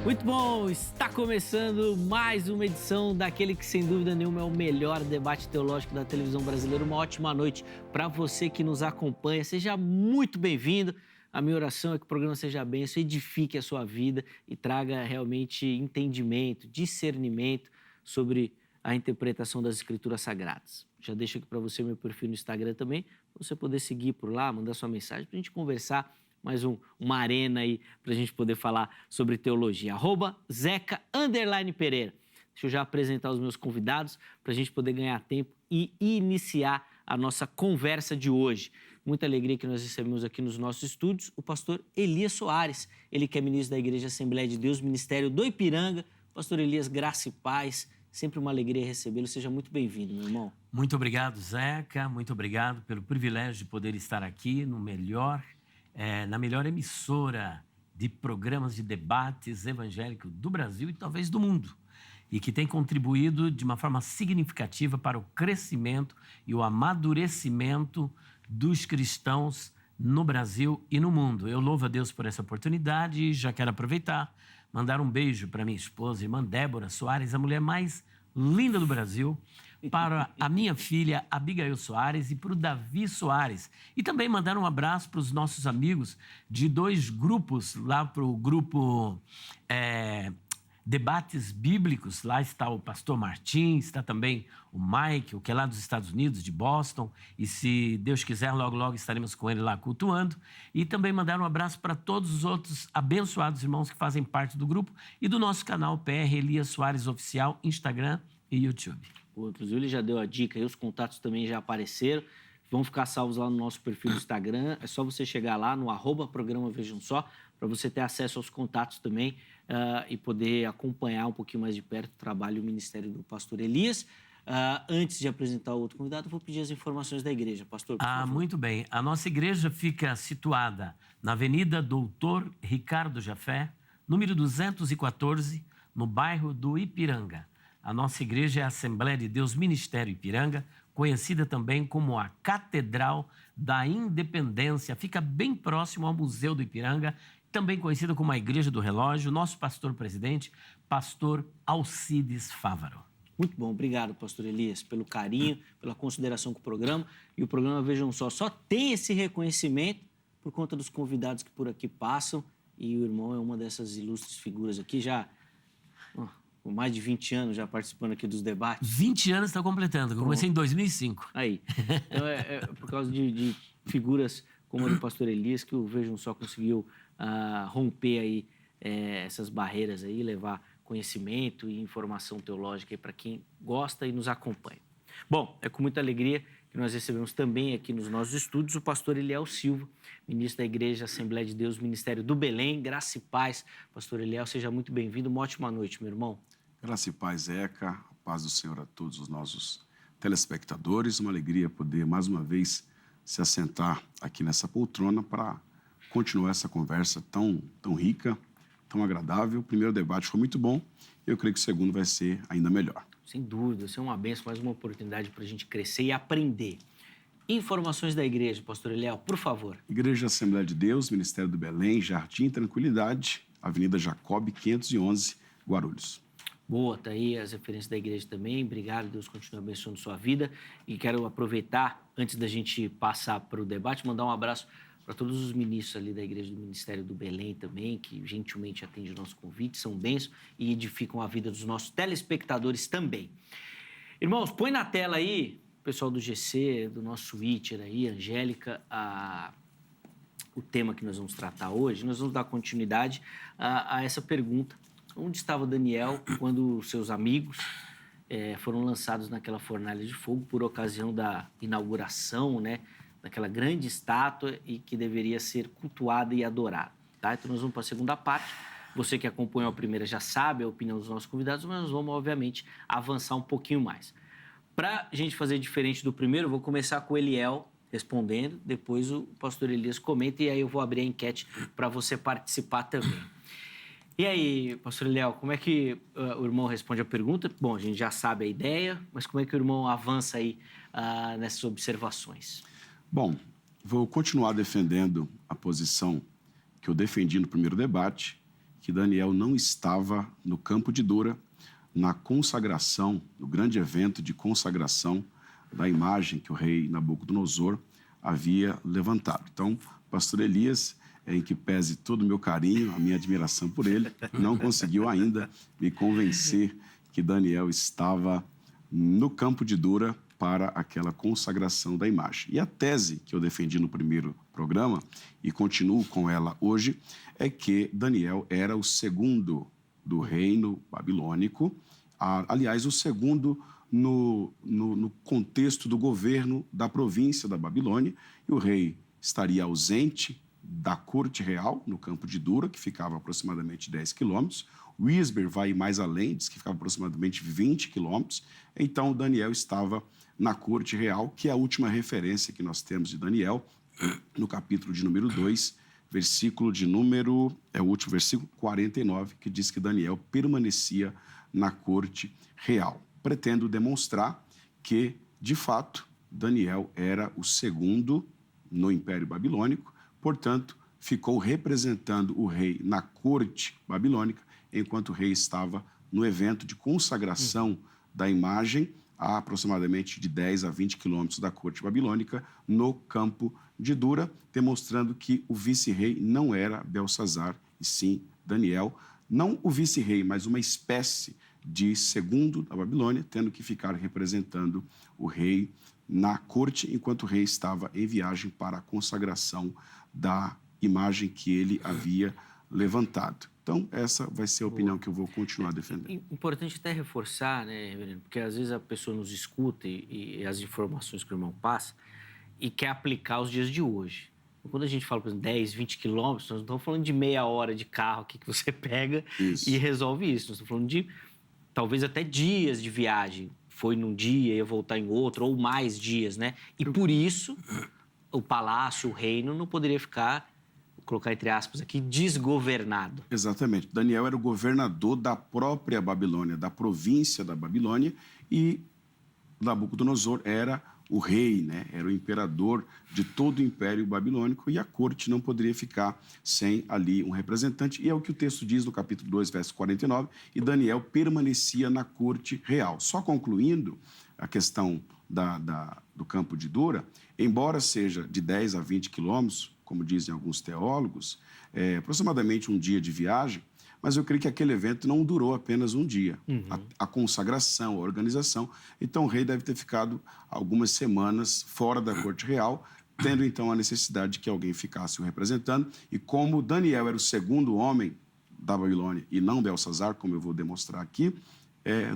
Muito bom, está começando mais uma edição daquele que sem dúvida nenhuma é o melhor debate teológico da televisão brasileira. Uma ótima noite para você que nos acompanha, seja muito bem-vindo. A minha oração é que o programa seja bênção, edifique a sua vida e traga realmente entendimento, discernimento sobre a interpretação das Escrituras Sagradas. Já deixo aqui para você meu perfil no Instagram também, para você poder seguir por lá, mandar sua mensagem para a gente conversar. Mais uma arena aí para a gente poder falar sobre teologia. @Zeca_Pereira. Deixa eu já apresentar os meus convidados para a gente poder ganhar tempo e iniciar a nossa conversa de hoje. Muita alegria que nós recebemos aqui nos nossos estúdios o pastor Elias Soares, ele que é ministro da Igreja Assembleia de Deus, Ministério do Ipiranga. Pastor Elias, graça e paz, sempre uma alegria recebê-lo. Seja muito bem-vindo, meu irmão. Muito obrigado, Zeca, muito obrigado pelo privilégio de poder estar aqui na melhor emissora de programas de debates evangélicos do Brasil e talvez do mundo, e que tem contribuído de uma forma significativa para o crescimento e o amadurecimento dos cristãos no Brasil e no mundo. Eu louvo a Deus por essa oportunidade e já quero aproveitar, mandar um beijo para minha esposa, irmã Débora Soares, a mulher mais linda do Brasil, para a minha filha Abigail Soares e para o Davi Soares. E também mandar um abraço para os nossos amigos de dois grupos, lá para o grupo Debates Bíblicos. Lá está o pastor Martins, está também o Mike, que é lá dos Estados Unidos, de Boston. E se Deus quiser, logo, logo estaremos com ele lá cultuando. E também mandar um abraço para todos os outros abençoados irmãos que fazem parte do grupo e do nosso canal PR Elias Soares Oficial, Instagram e YouTube. Inclusive, ele já deu a dica e os contatos também já apareceram. Vão ficar salvos lá no nosso perfil do Instagram. É só você chegar lá no @programa Vejam Só, para você ter acesso aos contatos também e poder acompanhar um pouquinho mais de perto o trabalho e o ministério do pastor Elias. Antes de apresentar o outro convidado, eu vou pedir as informações da igreja. Pastor, por favor. Muito bem. A nossa igreja fica situada na Avenida Doutor Ricardo Jafé, número 214, no bairro do Ipiranga. A nossa igreja é a Assembleia de Deus Ministério Ipiranga, conhecida também como a Catedral da Independência. Fica bem próximo ao Museu do Ipiranga, também conhecida como a Igreja do Relógio. Nosso pastor-presidente, pastor Alcides Fávaro. Muito bom, obrigado, pastor Elias, pelo carinho, pela consideração com o programa. E o programa Vejam Só tem esse reconhecimento por conta dos convidados que por aqui passam. E o irmão é uma dessas ilustres figuras aqui, já com mais de 20 anos já participando aqui dos debates. 20 anos está completando, eu comecei em 2005. Aí, então é por causa de figuras como a do pastor Elias que o Vejam Só conseguiu romper aí essas barreiras aí, levar conhecimento e informação teológica para quem gosta e nos acompanha. Bom, é com muita alegria que nós recebemos também aqui nos nossos estúdios o pastor Eliel Silva, ministro da Igreja Assembleia de Deus, Ministério do Belém. Graça e paz. Pastor Eliel, seja muito bem-vindo. Uma ótima noite, meu irmão. Graça e paz, Zeca. A paz do Senhor a todos os nossos telespectadores. Uma alegria poder, mais uma vez, se assentar aqui nessa poltrona para continuar essa conversa tão rica, tão agradável. O primeiro debate foi muito bom e eu creio que o segundo vai ser ainda melhor. Sem dúvida, isso é uma bênção, mais uma oportunidade para a gente crescer e aprender. Informações da igreja, pastor Eliel, por favor. Igreja Assembleia de Deus, Ministério do Belém, Jardim Tranquilidade, Avenida Jacob, 511, Guarulhos. Boa, tá aí as referências da igreja também. Obrigado, Deus continue abençoando sua vida. E quero aproveitar, antes da gente passar para o debate, mandar um abraço para todos os ministros ali da Igreja do Ministério do Belém também, que gentilmente atendem o nosso convite, são bênçãos e edificam a vida dos nossos telespectadores também. Irmãos, põe na tela aí, pessoal do GC, do nosso Twitter aí, Angélica, o tema que nós vamos tratar hoje. Nós vamos dar continuidade a essa pergunta. Onde estava Daniel quando seus amigos foram lançados naquela fornalha de fogo por ocasião da inauguração, né, daquela grande estátua e que deveria ser cultuada e adorada, tá? Então nós vamos para a segunda parte. Você que acompanhou a primeira já sabe a opinião dos nossos convidados, mas nós vamos, obviamente, avançar um pouquinho mais. Para a gente fazer diferente do primeiro, eu vou começar com o Eliel respondendo, depois o pastor Elias comenta e aí eu vou abrir a enquete para você participar também. E aí, pastor Eliel, como é que o irmão responde a pergunta? Bom, a gente já sabe a ideia, mas como é que o irmão avança aí nessas observações? Bom, vou continuar defendendo a posição que eu defendi no primeiro debate, que que Daniel não estava no campo de Dura, na consagração, no grande evento de consagração da imagem que o rei Nabucodonosor havia levantado. Então, pastor Elias, em que pese todo o meu carinho, a minha admiração por ele, não conseguiu ainda me convencer que Daniel estava no campo de Dura para aquela consagração da imagem. E a tese que eu defendi no primeiro programa, e continuo com ela hoje, é que Daniel era o segundo do reino babilônico, aliás, o segundo no contexto do governo da província da Babilônia, e o rei estaria ausente da corte real, no campo de Dura, que ficava aproximadamente 10 quilômetros. Wisber vai mais além, diz que ficava aproximadamente 20 quilômetros. Então, Daniel estava na corte real, que é a última referência que nós temos de Daniel, no capítulo de número 2, versículo de número, é o último versículo, 49, que diz que Daniel permanecia na corte real. Pretendo demonstrar que, de fato, Daniel era o segundo no Império Babilônico, portanto, ficou representando o rei na corte babilônica, enquanto o rei estava no evento de consagração da imagem, a aproximadamente de 10 a 20 quilômetros da corte babilônica, no campo de Dura, demonstrando que o vice-rei não era Belsazar, e sim Daniel. Não o vice-rei, mas uma espécie de segundo da Babilônia, tendo que ficar representando o rei na corte, enquanto o rei estava em viagem para a consagração da imagem que ele havia levantado. Então, essa vai ser a opinião que eu vou continuar defendendo. Importante até reforçar, né, reverendo, porque às vezes a pessoa nos escuta e as informações que o irmão passa e quer aplicar os dias de hoje. Quando a gente fala, por exemplo, 10, 20 quilômetros, nós não estamos falando de meia hora de carro aqui que você pega e resolve isso. Nós estamos falando de, talvez, até dias de viagem. Foi num dia, ia voltar em outro, ou mais dias, né? E por isso, o palácio, o reino, não poderia ficar, vou colocar entre aspas aqui, desgovernado. Exatamente. Daniel era o governador da própria Babilônia, da província da Babilônia, e Nabucodonosor era o rei, né? Era o imperador de todo o Império Babilônico, e a corte não poderia ficar sem ali um representante. E é o que o texto diz no capítulo 2, verso 49, e Daniel permanecia na corte real. Só concluindo a questão do campo de Dura, embora seja de 10 a 20 quilômetros, como dizem alguns teólogos, aproximadamente um dia de viagem, mas eu creio que aquele evento não durou apenas um dia. A consagração, a organização. Então, o rei deve ter ficado algumas semanas fora da corte real, tendo, então, a necessidade de que alguém ficasse o representando. E como Daniel era o segundo homem da Babilônia e não Belsazar, como eu vou demonstrar aqui,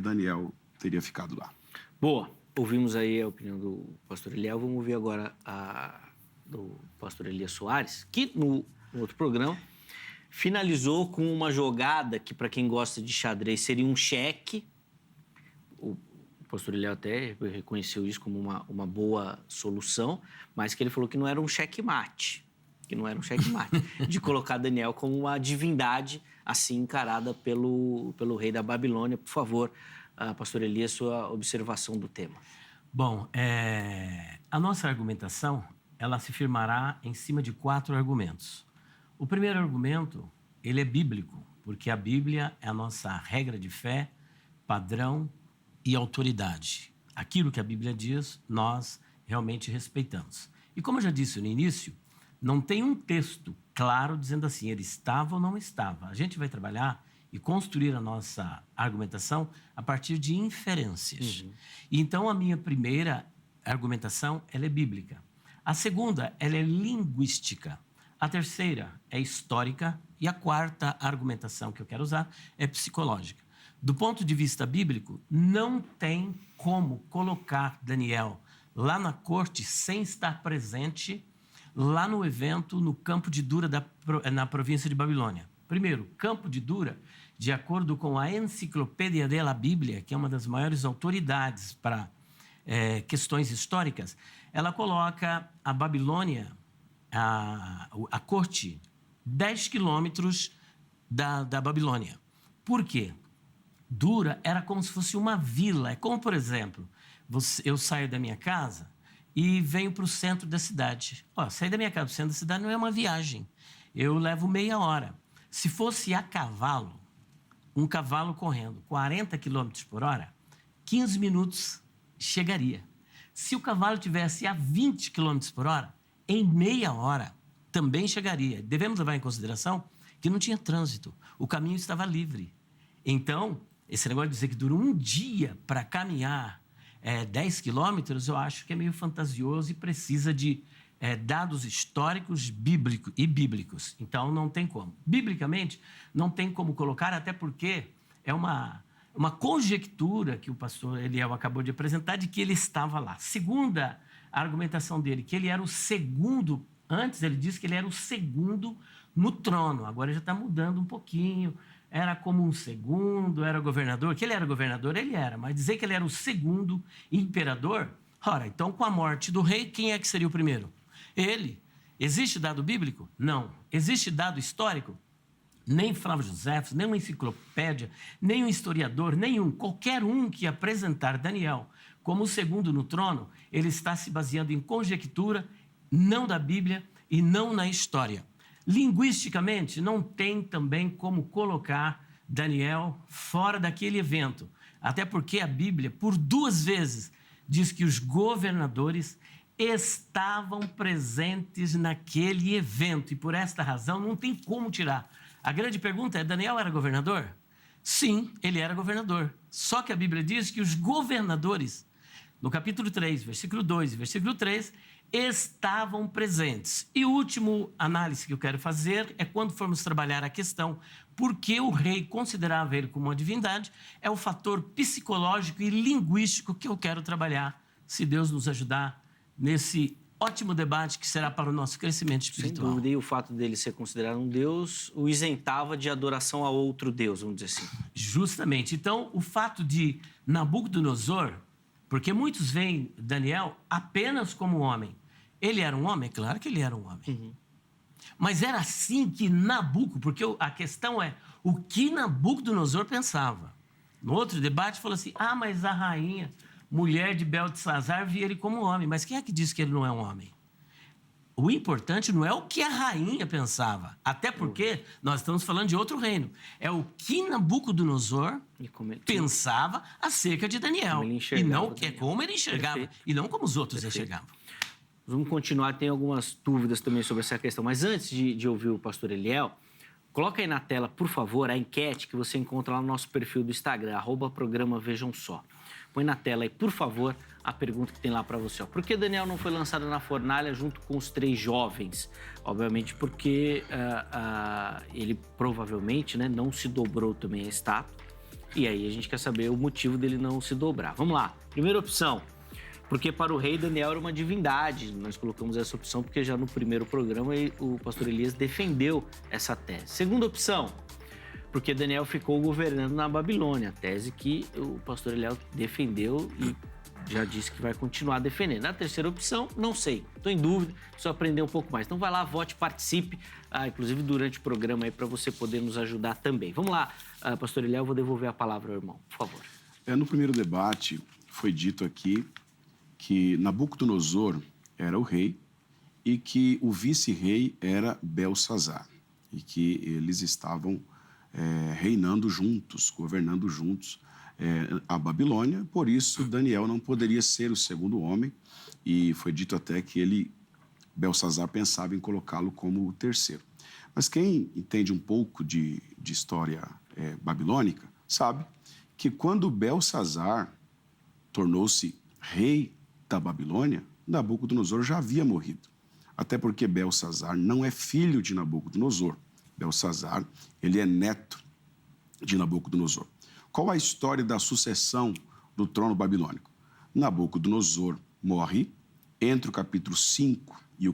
Daniel teria ficado lá. Boa. Ouvimos aí a opinião do pastor Eliel. Vamos ouvir agora a do pastor Elias Soares, que no outro programa finalizou com uma jogada que, para quem gosta de xadrez, seria um cheque. O pastor Eliel até reconheceu isso como uma boa solução, mas que ele falou que não era um checkmate, de colocar Daniel como uma divindade assim encarada pelo rei da Babilônia. Por favor, pastor Elias, sua observação do tema. Bom, a nossa argumentação, ela se firmará em cima de 4 argumentos. O primeiro argumento, ele é bíblico, porque a Bíblia é a nossa regra de fé, padrão e autoridade. Aquilo que a Bíblia diz, nós realmente respeitamos. E como eu já disse no início, não tem um texto claro dizendo assim, ele estava ou não estava. A gente vai trabalhar e construir a nossa argumentação a partir de inferências. Então, a minha primeira argumentação, ela é bíblica. A segunda, ela é linguística. A terceira é histórica. E a quarta argumentação que eu quero usar é psicológica. Do ponto de vista bíblico, não tem como colocar Daniel lá na corte sem estar presente lá no evento, no campo de Dura, na província de Babilônia. Primeiro, campo de Dura, de acordo com a Enciclopédia della Bíblia, que é uma das maiores autoridades para questões históricas, ela coloca a Babilônia, a corte, 10 quilômetros da Babilônia. Por quê? Dura era como se fosse uma vila. É como, por exemplo, eu saio da minha casa e venho para o centro da cidade. Sair da minha casa para o centro da cidade não é uma viagem. Eu levo meia hora. Se fosse a cavalo, um cavalo correndo 40 km por hora, 15 minutos chegaria. Se o cavalo tivesse a 20 km por hora, em meia hora também chegaria. Devemos levar em consideração que não tinha trânsito, o caminho estava livre. Então, esse negócio de dizer que dura um dia para caminhar 10 quilômetros, eu acho que é meio fantasioso e precisa de dados históricos bíblicos. Então, não tem como. Biblicamente, não tem como colocar, até porque é uma conjectura que o pastor Eliel acabou de apresentar de que ele estava lá. Segunda a argumentação dele, que ele era o segundo, antes ele disse que ele era o segundo no trono, agora já está mudando um pouquinho, era como um segundo, era governador, que ele era governador, ele era, mas dizer que ele era o segundo imperador, ora, então com a morte do rei, quem é que seria o primeiro? Ele. Existe dado bíblico? Não. Existe dado histórico? Nem Flávio José, nem uma enciclopédia, nem um historiador, nenhum. Qualquer um que apresentar Daniel como o segundo no trono, ele está se baseando em conjectura, não da Bíblia e não na história. Linguisticamente, não tem também como colocar Daniel fora daquele evento. Até porque a Bíblia, por 2 vezes, diz que os governadores estavam presentes naquele evento. E por esta razão, não tem como tirar. A grande pergunta é, Daniel era governador? Sim, ele era governador. Só que a Bíblia diz que os governadores, no capítulo 3, versículo 2 e versículo 3, estavam presentes. E o último análise que eu quero fazer é quando formos trabalhar a questão por que o rei considerava ele como uma divindade, é o fator psicológico e linguístico que eu quero trabalhar, se Deus nos ajudar nesse ótimo debate que será para o nosso crescimento espiritual. Sem dúvida, e o fato dele ser considerado um Deus o isentava de adoração a outro Deus, vamos dizer assim. Justamente. Então, o fato de Nabucodonosor, porque muitos veem Daniel apenas como homem. Ele era um homem? Claro que ele era um homem. Uhum. Mas era assim que porque a questão é o que Nabucodonosor pensava. No outro debate, falou assim, mas a rainha, mulher de Beltesazar, via ele como homem. Mas quem é que disse que ele não é um homem? O importante não é o que a rainha pensava, até porque nós estamos falando de outro reino. É o que Nabucodonosor pensava acerca de Daniel. E não como ele enxergava. Perfeito. E não como os outros enxergavam. Vamos continuar, tem algumas dúvidas também sobre essa questão. Mas antes de ouvir o pastor Eliel, coloca aí na tela, por favor, a enquete que você encontra lá no nosso perfil do Instagram, @programa Vejam Só. Põe na tela aí, por favor, a pergunta que tem lá para você. Por que Daniel não foi lançado na fornalha junto com os 3 jovens? Obviamente porque ele provavelmente não se dobrou também a estátua. E aí a gente quer saber o motivo dele não se dobrar. Vamos lá. Primeira opção. Porque para o rei Daniel era uma divindade. Nós colocamos essa opção porque já no primeiro programa o pastor Elias defendeu essa tese. Segunda opção. Porque Daniel ficou governando na Babilônia, a tese que o pastor Eliel defendeu e já disse que vai continuar defendendo. A terceira opção, não sei, estou em dúvida, preciso aprender um pouco mais. Então vai lá, vote, participe, inclusive durante o programa aí para você poder nos ajudar também. Vamos lá, pastor Eliel, eu vou devolver a palavra ao irmão, por favor. No primeiro debate foi dito aqui que Nabucodonosor era o rei e que o vice-rei era Beltesazar e que eles estavam reinando juntos, governando juntos a Babilônia. Por isso, Daniel não poderia ser o segundo homem e foi dito até que Beltesazar pensava em colocá-lo como o terceiro. Mas quem entende um pouco de história babilônica sabe que quando Beltesazar tornou-se rei da Babilônia, Nabucodonosor já havia morrido. Até porque Beltesazar não é filho de Nabucodonosor. Beltesazar, ele é neto de Nabucodonosor. Qual a história da sucessão do trono babilônico? Nabucodonosor morre entre o capítulo 5 e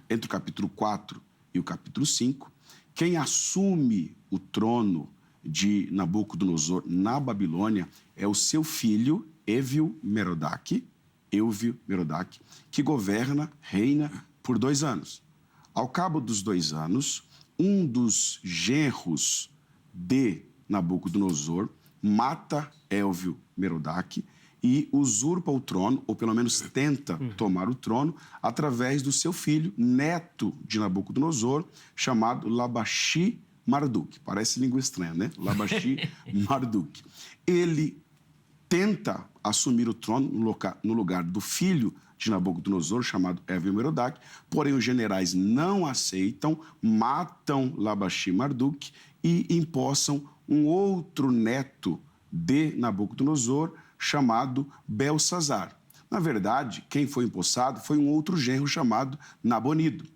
entre o capítulo 4 e o capítulo 5. Quem assume o trono de Nabucodonosor na Babilônia é o seu filho Evil-Merodach, que reina por 2 anos. Ao cabo dos 2 anos, um dos genros de Nabucodonosor mata Evil-Merodach e usurpa o trono, ou pelo menos tenta tomar o trono, através do seu filho, neto de Nabucodonosor, chamado Labashi Marduk. Parece língua estranha, né? Labashi Marduk. Ele tenta assumir o trono no lugar do filho de Nabucodonosor, chamado Evil-Merodach, porém os generais não aceitam, matam Labashi Marduk e empossam um outro neto de Nabucodonosor, chamado Belsazar. Na verdade, quem foi empossado foi um outro genro chamado Nabonido.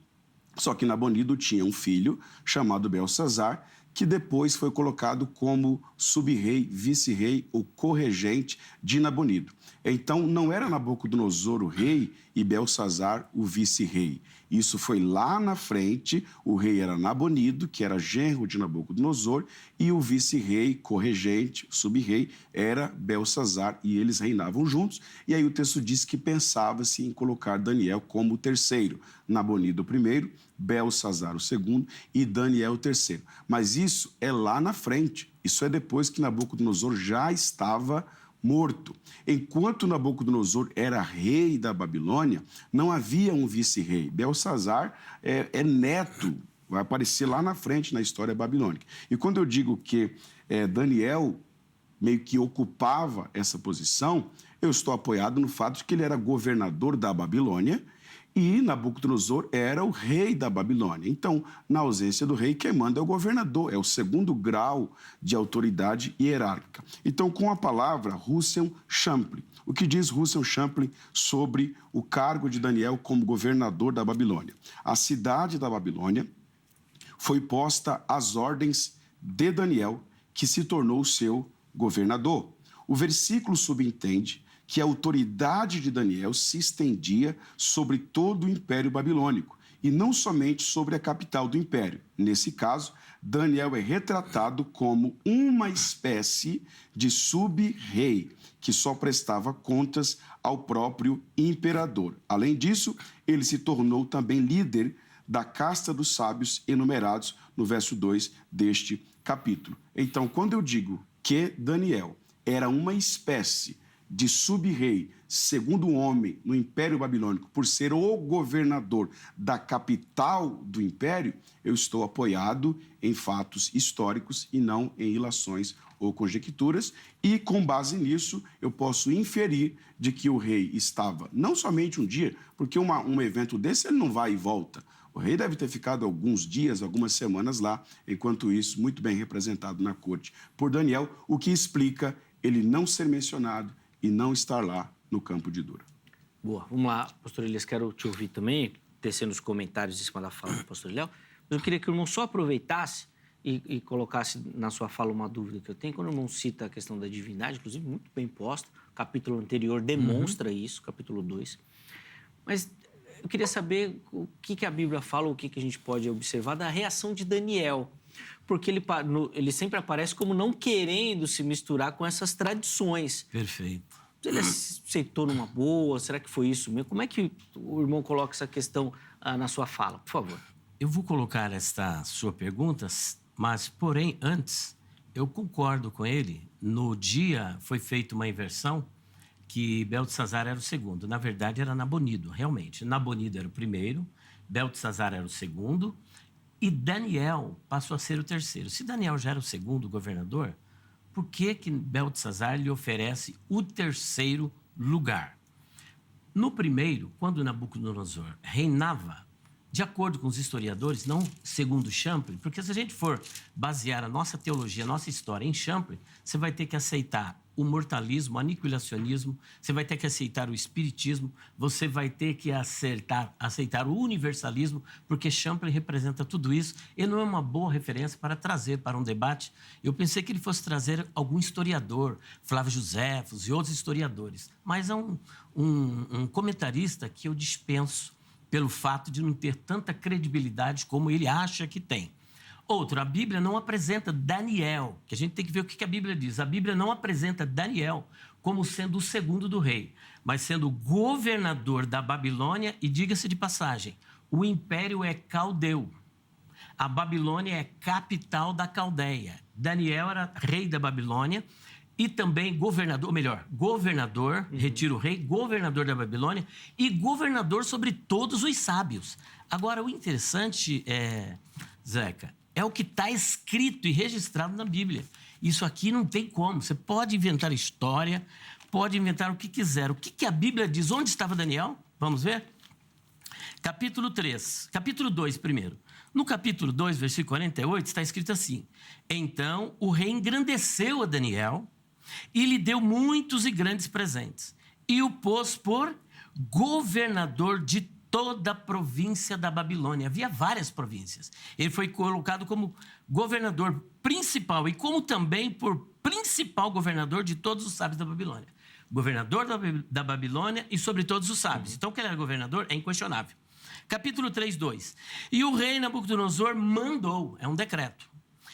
Só que Nabonido tinha um filho chamado Belsazar, que depois foi colocado como sub-rei, vice-rei ou corregente de Nabonido. Então, não era Nabucodonosor o rei e Belsazar o vice-rei. Isso foi lá na frente, o rei era Nabonido, que era genro de Nabucodonosor, e o vice-rei, corregente, sub-rei, era Belsazar, e eles reinavam juntos. E aí o texto diz que pensava-se em colocar Daniel como o terceiro, Nabonido o primeiro, Belsazar o segundo e Daniel o terceiro. Mas isso é lá na frente, isso é depois que Nabucodonosor já estava morto. Enquanto Nabucodonosor era rei da Babilônia, não havia um vice-rei. Belsazar é neto, vai aparecer lá na frente na história babilônica. E quando eu digo que Daniel meio que ocupava essa posição, eu estou apoiado no fato de que ele era governador da Babilônia e Nabucodonosor era o rei da Babilônia. Então, na ausência do rei, quem manda é o governador, é o segundo grau de autoridade hierárquica. Então, com a palavra Russell Champlin. O que diz Russell Champlin sobre o cargo de Daniel como governador da Babilônia? A cidade da Babilônia foi posta às ordens de Daniel, que se tornou seu governador. O versículo subentende que a autoridade de Daniel se estendia sobre todo o Império Babilônico, e não somente sobre a capital do Império. Nesse caso, Daniel é retratado como uma espécie de sub-rei, que só prestava contas ao próprio imperador. Além disso, ele se tornou também líder da casta dos sábios enumerados no verso 2 deste capítulo. Então, quando eu digo que Daniel era uma espécie de sub-rei, segundo homem no Império Babilônico, por ser o governador da capital do Império, eu estou apoiado em fatos históricos e não em ilações ou conjecturas, e com base nisso eu posso inferir de que o rei estava não somente um dia, porque um evento desse ele não vai e volta. O rei deve ter ficado alguns dias, algumas semanas lá, enquanto isso, muito bem representado na corte por Daniel, o que explica ele não ser mencionado e não estar lá no campo de Dura. Boa. Vamos lá, pastor Elias, quero te ouvir também, tecendo os comentários em cima da fala do pastor Léo, mas eu queria que o irmão só aproveitasse e colocasse na sua fala uma dúvida que eu tenho. Quando o irmão cita a questão da divindade, inclusive muito bem posta, o capítulo anterior demonstra isso, capítulo 2, mas eu queria saber o que a Bíblia fala, o que a gente pode observar da reação de Daniel, porque ele sempre aparece como não querendo se misturar com essas tradições. Perfeito. Ele aceitou numa boa? Será que foi isso mesmo? Como é que o irmão coloca essa questão na sua fala? Por favor. Eu vou colocar esta sua pergunta, mas, porém, antes, eu concordo com ele. No dia foi feita uma inversão que Beltesazar era o segundo. Na verdade, era Nabonido, realmente. Nabonido era o primeiro, Beltesazar era o segundo, e Daniel passou a ser o terceiro. Se Daniel já era o segundo governador, por que Beltesazar lhe oferece o terceiro lugar? No primeiro, quando Nabucodonosor reinava, de acordo com os historiadores, não segundo Champlin, porque se a gente for basear a nossa teologia, a nossa história em Champlin, você vai ter que aceitar o mortalismo, o aniquilacionismo, você vai ter que aceitar o espiritismo, você vai ter que aceitar o universalismo, porque Champlin representa tudo isso. Ele não é uma boa referência para trazer para um debate. Eu pensei que ele fosse trazer algum historiador, Flávio Joséfos e outros historiadores, mas é um comentarista que eu dispenso pelo fato de não ter tanta credibilidade como ele acha que tem. Outro, a Bíblia não apresenta Daniel, que a gente tem que ver o que a Bíblia diz. A Bíblia não apresenta Daniel como sendo o segundo do rei, mas sendo governador da Babilônia, e diga-se de passagem, o império é caldeu. A Babilônia é capital da Caldeia. Daniel era rei da Babilônia e também governador, retira o rei, governador da Babilônia e governador sobre todos os sábios. Agora, o interessante, Zeca, É o que está escrito e registrado na Bíblia. Isso aqui não tem como. Você pode inventar história, pode inventar o que quiser. O que a Bíblia diz? Onde estava Daniel? Vamos ver? Capítulo 3. Capítulo 2 primeiro. No capítulo 2, versículo 48, está escrito assim: Então o rei engrandeceu a Daniel e lhe deu muitos e grandes presentes, e o pôs por governador de toda a província da Babilônia. Havia várias províncias. Ele foi colocado como governador principal e como também por principal governador de todos os sábios da Babilônia. Governador da Babilônia e sobre todos os sábios. Então, que ele era governador é inquestionável. Capítulo 3, 2. E o rei Nabucodonosor mandou, é um decreto,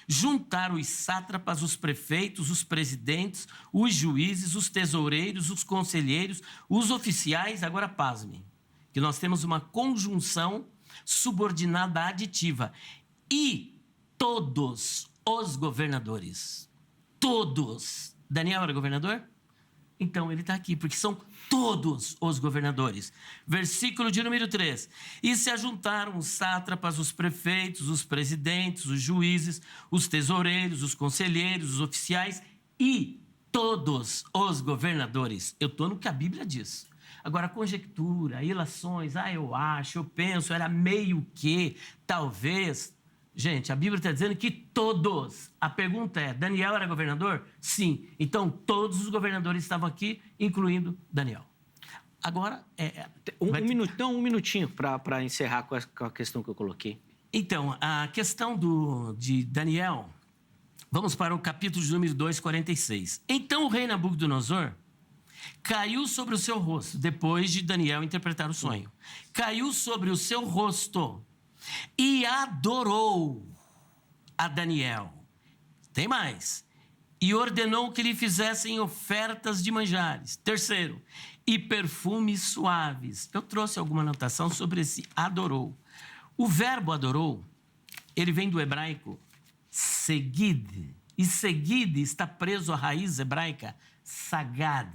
juntar os sátrapas, os prefeitos, os presidentes, os juízes, os tesoureiros, os conselheiros, os oficiais, agora pasmem, que nós temos uma conjunção subordinada aditiva, e todos os governadores. Todos. Daniel era governador? Então ele está aqui, porque são todos os governadores. Versículo de número 3. E se ajuntaram os sátrapas, os prefeitos, os presidentes, os juízes, os tesoureiros, os conselheiros, os oficiais e todos os governadores. Eu estou no que a Bíblia diz. Agora, conjectura, ilações, eu acho, eu penso, era meio que, talvez. Gente, a Bíblia está dizendo que todos. A pergunta é, Daniel era governador? Sim. Então, todos os governadores estavam aqui, incluindo Daniel. Agora... um minutinho para encerrar com a questão que eu coloquei. Então, a questão de Daniel, vamos para o capítulo de número 2, 46. Então, o rei Nabucodonosor caiu sobre o seu rosto, depois de Daniel interpretar o sonho. Caiu sobre o seu rosto e adorou a Daniel. Tem mais. E ordenou que lhe fizessem ofertas de manjares. Terceiro, e perfumes suaves. Eu trouxe alguma anotação sobre esse adorou. O verbo adorou, ele vem do hebraico segid. E segid está preso à raiz hebraica sagad.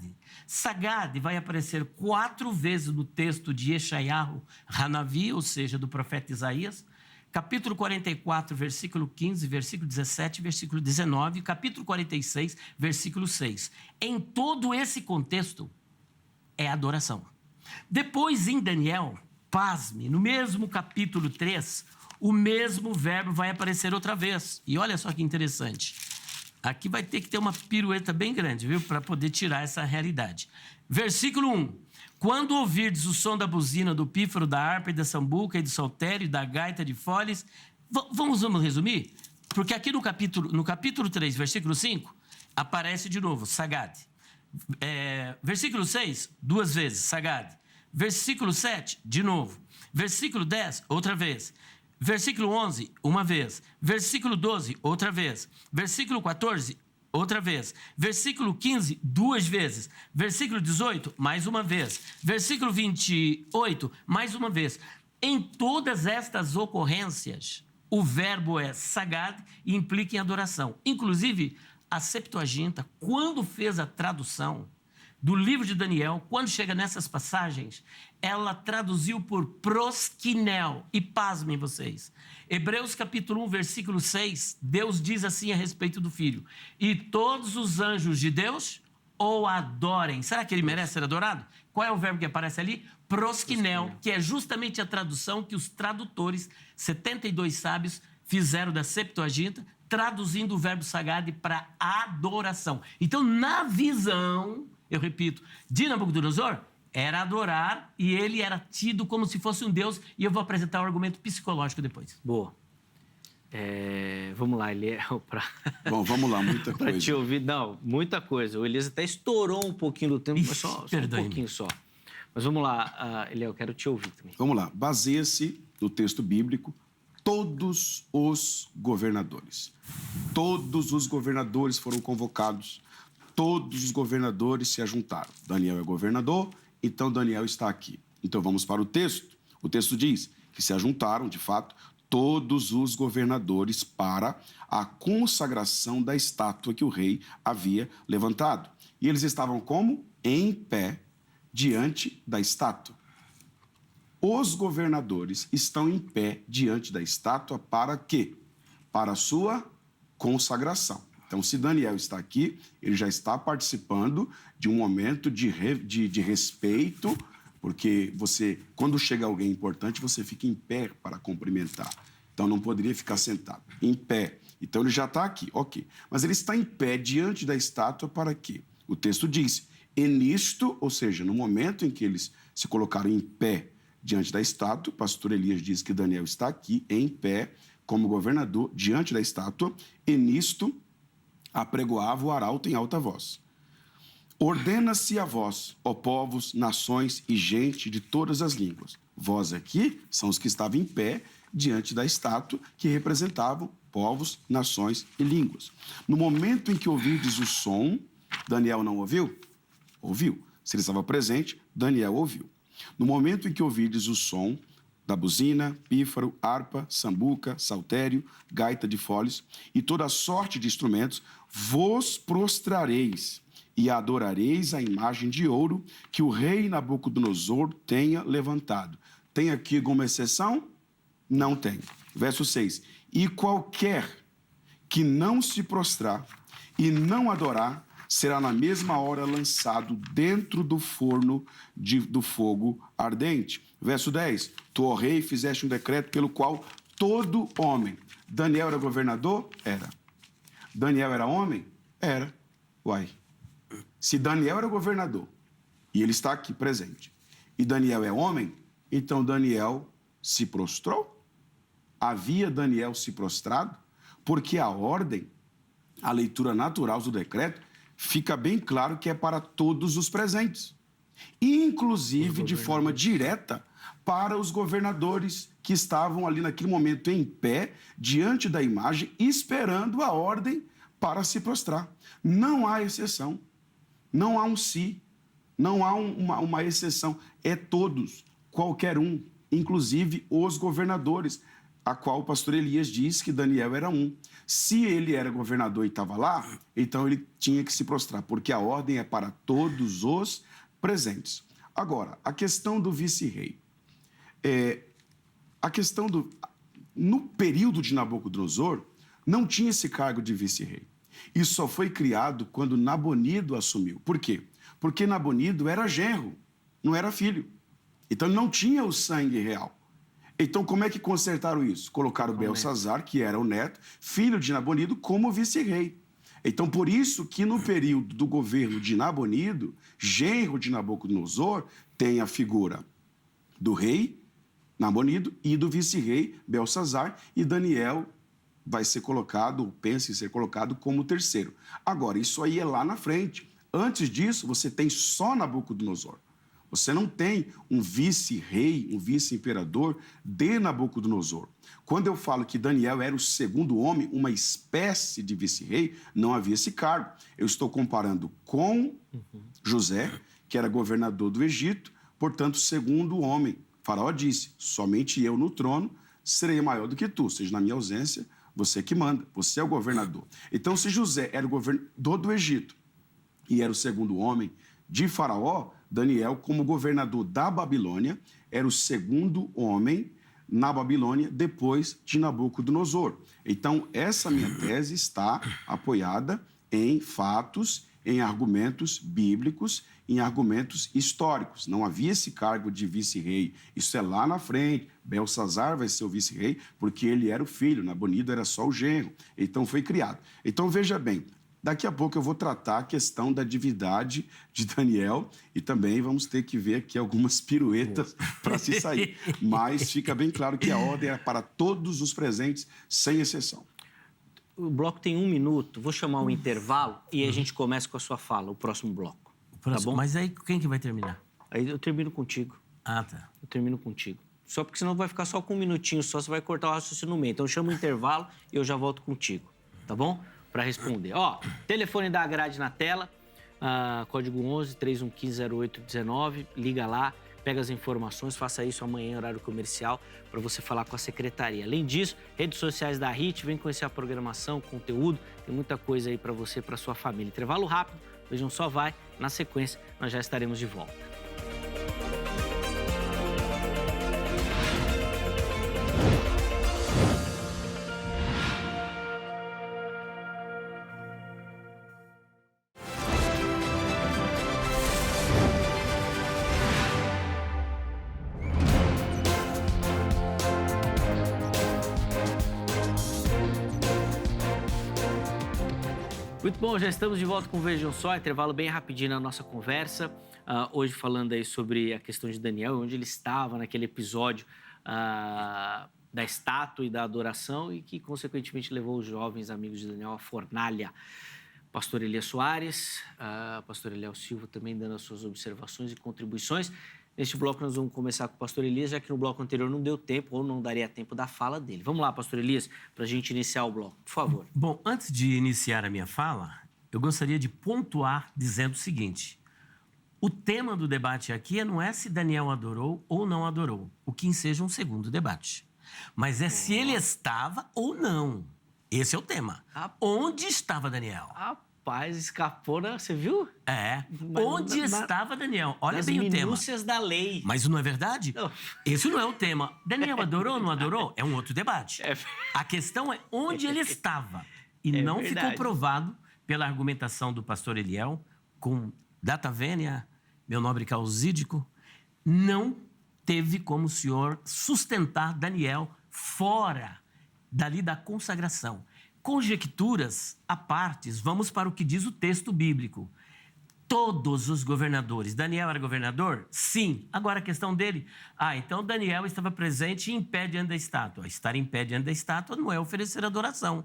Sagad vai aparecer 4 vezes no texto de Yeshayahu Hanavi, ou seja, do profeta Isaías, capítulo 44, versículo 15, versículo 17, versículo 19, capítulo 46, versículo 6. Em todo esse contexto, é adoração. Depois, em Daniel, pasme, no mesmo capítulo 3, o mesmo verbo vai aparecer outra vez. E olha só que interessante. Aqui vai ter que ter uma pirueta bem grande, viu? Para poder tirar essa realidade. Versículo 1. Quando ouvirdes o som da buzina, do pífaro, da harpa e da sambuca e do saltério e da gaita de foles... Vamos resumir? Porque aqui no capítulo 3, versículo 5, aparece de novo, sagad. Versículo 6, 2 vezes, sagad. Versículo 7, de novo. Versículo 10, outra vez. Versículo 11, uma vez. Versículo 12, outra vez. Versículo 14, outra vez. Versículo 15, 2 vezes. Versículo 18, mais uma vez. Versículo 28, mais uma vez. Em todas estas ocorrências, o verbo é sagad e implica em adoração. Inclusive, a Septuaginta, quando fez a tradução do livro de Daniel, quando chega nessas passagens, ela traduziu por proskinel. E pasmem vocês. Hebreus capítulo 1, versículo 6, Deus diz assim a respeito do Filho: e todos os anjos de Deus o adorem. Será que ele merece ser adorado? Qual é o verbo que aparece ali? Proskinel, que é justamente a tradução que os tradutores, 72 sábios, fizeram da Septuaginta, traduzindo o verbo sagad para adoração. Então, na visão, eu repito, de Nabucodonosor, era adorar e ele era tido como se fosse um deus, e eu vou apresentar o argumento psicológico depois. Boa. Vamos lá, Eliel, Bom, vamos lá, muita para coisa. te ouvir. Não, muita coisa. O Elias até estourou um pouquinho do tempo, mas só um pouquinho só. Mas vamos lá, Eliel, eu quero te ouvir também. Vamos lá, baseia-se no texto bíblico todos os governadores. Todos os governadores foram convocados, todos os governadores se ajuntaram. Daniel é governador, então Daniel está aqui. Então vamos para o texto. O texto diz que se ajuntaram, de fato, todos os governadores para a consagração da estátua que o rei havia levantado. E eles estavam como? Em pé, diante da estátua. Os governadores estão em pé diante da estátua para quê? para a sua consagração. Então, se Daniel está aqui, ele já está participando de um momento de respeito, porque quando chega alguém importante, você fica em pé para cumprimentar. Então, não poderia ficar sentado. Em pé. Então, ele já está aqui, ok. Mas ele está em pé diante da estátua para quê? O texto diz, e nisto, ou seja, no momento em que eles se colocaram em pé diante da estátua, o pastor Elias diz que Daniel está aqui, em pé, como governador, diante da estátua, e nisto apregoava o arauto em alta voz. Ordena-se a vós, ó povos, nações e gente de todas as línguas. Vós aqui são os que estavam em pé diante da estátua, que representavam povos, nações e línguas. No momento em que ouvirdes o som, Daniel não ouviu? Ouviu. Se ele estava presente, Daniel ouviu. No momento em que ouvirdes o som da buzina, pífaro, harpa, sambuca, saltério, gaita de foles e toda sorte de instrumentos, vos prostrareis e adorareis a imagem de ouro que o rei Nabucodonosor tenha levantado. Tem aqui alguma exceção? Não tem. Verso 6. E qualquer que não se prostrar e não adorar, será na mesma hora lançado dentro do forno do fogo ardente. Verso 10. Tu, ó rei, fizeste um decreto pelo qual todo homem... Daniel era governador? Era. Daniel era homem? Era. Uai. Se Daniel era governador, e ele está aqui presente, e Daniel é homem, então Daniel se prostrou? Havia Daniel se prostrado? Porque a ordem, a leitura natural do decreto, fica bem claro que é para todos os presentes. Inclusive, de forma direta, para os governadores que estavam ali naquele momento em pé, diante da imagem, esperando a ordem para se prostrar. Não há exceção. Não há um si. Não há uma exceção. É todos, qualquer um, inclusive os governadores, a qual o pastor Elias diz que Daniel era um. Se ele era governador e estava lá, então ele tinha que se prostrar, porque a ordem é para todos os presentes. Agora, a questão do vice-rei. No período de Nabucodonosor, não tinha esse cargo de vice-rei. Isso só foi criado quando Nabonido assumiu. Por quê? Porque Nabonido era genro, não era filho. Então, ele não tinha o sangue real. Então, como é que consertaram isso? Colocaram Belsazar, que era o neto, filho de Nabonido, como vice-rei. Então, por isso que no período do governo de Nabonido, genro de Nabucodonosor, tem a figura do rei Nabonido e do vice-rei Belsazar, e Daniel vai ser colocado, pensa em ser colocado como terceiro. Agora, isso aí é lá na frente. Antes disso, você tem só Nabucodonosor. Você não tem um vice-rei, um vice-imperador de Nabucodonosor. Quando eu falo que Daniel era o segundo homem, uma espécie de vice-rei, não havia esse cargo. Eu estou comparando com José, que era governador do Egito, portanto, segundo homem. Faraó disse, somente eu no trono serei maior do que tu, seja na minha ausência, você que manda, você é o governador. Então, se José era o governador do Egito e era o segundo homem de Faraó, Daniel, como governador da Babilônia, era o segundo homem na Babilônia depois de Nabucodonosor. Então, essa minha tese está apoiada em fatos, em argumentos bíblicos, em argumentos históricos. Não havia esse cargo de vice-rei. Isso é lá na frente. Belsazar vai ser o vice-rei porque ele era o filho, Nabonido era só o genro. Então, foi criado. Então, veja bem, daqui a pouco eu vou tratar a questão da divindade de Daniel e também vamos ter que ver aqui algumas piruetas para se sair. Mas fica bem claro que a ordem é para todos os presentes, sem exceção. O bloco tem 1 minuto. Vou chamar um intervalo e a gente começa com a sua fala, o próximo bloco. Tá bom? Mas aí quem que vai terminar? Aí eu termino contigo. Ah, tá. Eu termino contigo. Só porque senão vai ficar só com 1 minutinho, só você vai cortar o raciocínio no meio. Então chama o intervalo e eu já volto contigo. Tá bom? Para responder. Ó, telefone da grade na tela, código 11-3115-0819, liga lá, pega as informações, faça isso amanhã, horário comercial, para você falar com a secretaria. Além disso, redes sociais da HIT, vem conhecer a programação, conteúdo, tem muita coisa aí para você, para sua família. Intervalo rápido, Vejam Só vai, na sequência nós já estaremos de volta. Muito bom, já estamos de volta com o Vejam Só, intervalo bem rapidinho na nossa conversa. Hoje falando aí sobre a questão de Daniel, onde ele estava naquele episódio da estátua e da adoração e que, consequentemente, levou os jovens amigos de Daniel à fornalha. Pastor Elias Soares, pastor Eliel Silva também dando as suas observações e contribuições. Neste bloco nós vamos começar com o pastor Elias, já que no bloco anterior não deu tempo ou não daria tempo da fala dele. Vamos lá, pastor Elias, para a gente iniciar o bloco, por favor. Bom, antes de iniciar a minha fala, eu gostaria de pontuar dizendo o seguinte: o tema do debate aqui não é se Daniel adorou ou não adorou, o que enseja um segundo debate. Mas é se ele estava ou não. Esse é o tema. Onde estava Daniel? Rapaz, escapou, né? Você viu? Onde estava Daniel? Olha bem o tema. Nas minúcias da lei. Mas não é verdade? Não. Esse não é o tema. Daniel adorou ou não adorou? É um outro debate. A questão é onde ele estava. E não verdade. ficou provado pela argumentação do pastor Eliel, com data vênia, meu nobre causídico, não teve como o senhor sustentar Daniel fora dali da consagração. Conjecturas à partes, vamos para o que diz o texto bíblico. Todos os governadores. Daniel era governador? Sim. Agora a questão dele. Então Daniel estava presente em pé diante da estátua. Estar em pé diante da estátua não é oferecer adoração.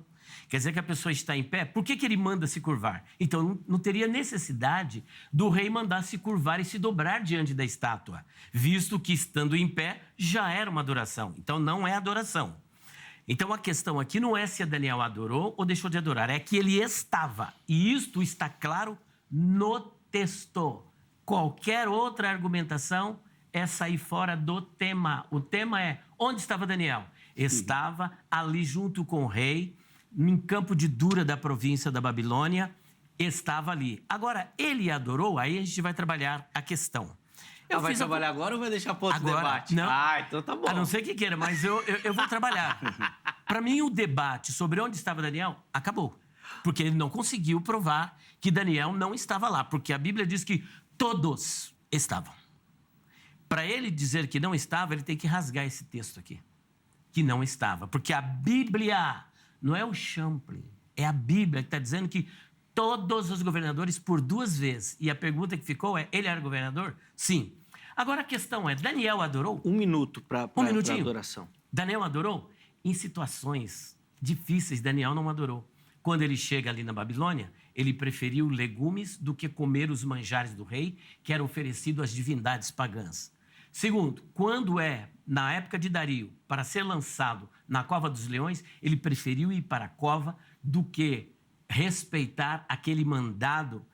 Quer dizer que a pessoa está em pé, por que ele manda se curvar? Então não teria necessidade do rei mandar se curvar e se dobrar diante da estátua, visto que estando em pé já era uma adoração. Então não é adoração. Então a questão aqui não é se Daniel adorou ou deixou de adorar, é que ele estava. E isto está claro no texto. Qualquer outra argumentação é sair fora do tema. O tema é: onde estava Daniel? Estava ali junto com o rei, em Campo de Dura da província da Babilônia, estava ali. Agora, ele adorou? Aí a gente vai trabalhar a questão. Vai trabalhar agora ou vai deixar para outro debate? Não. Então tá bom. A não ser que queira, mas eu vou trabalhar. Para mim, o debate sobre onde estava Daniel acabou. Porque ele não conseguiu provar que Daniel não estava lá. Porque a Bíblia diz que todos estavam. Para ele dizer que não estava, ele tem que rasgar esse texto aqui. Que não estava. Porque a Bíblia não é o Champlin, é a Bíblia que está dizendo que todos os governadores por 2 vezes. E a pergunta que ficou é: ele era governador? Sim. Agora a questão é: Daniel adorou? 1 minuto para adoração. Daniel adorou? Em situações difíceis, Daniel não adorou. Quando ele chega ali na Babilônia, ele preferiu legumes do que comer os manjares do rei, que era oferecido às divindades pagãs. Segundo, quando na época de Dario, para ser lançado na cova dos leões, ele preferiu ir para a cova do que respeitar aquele mandado,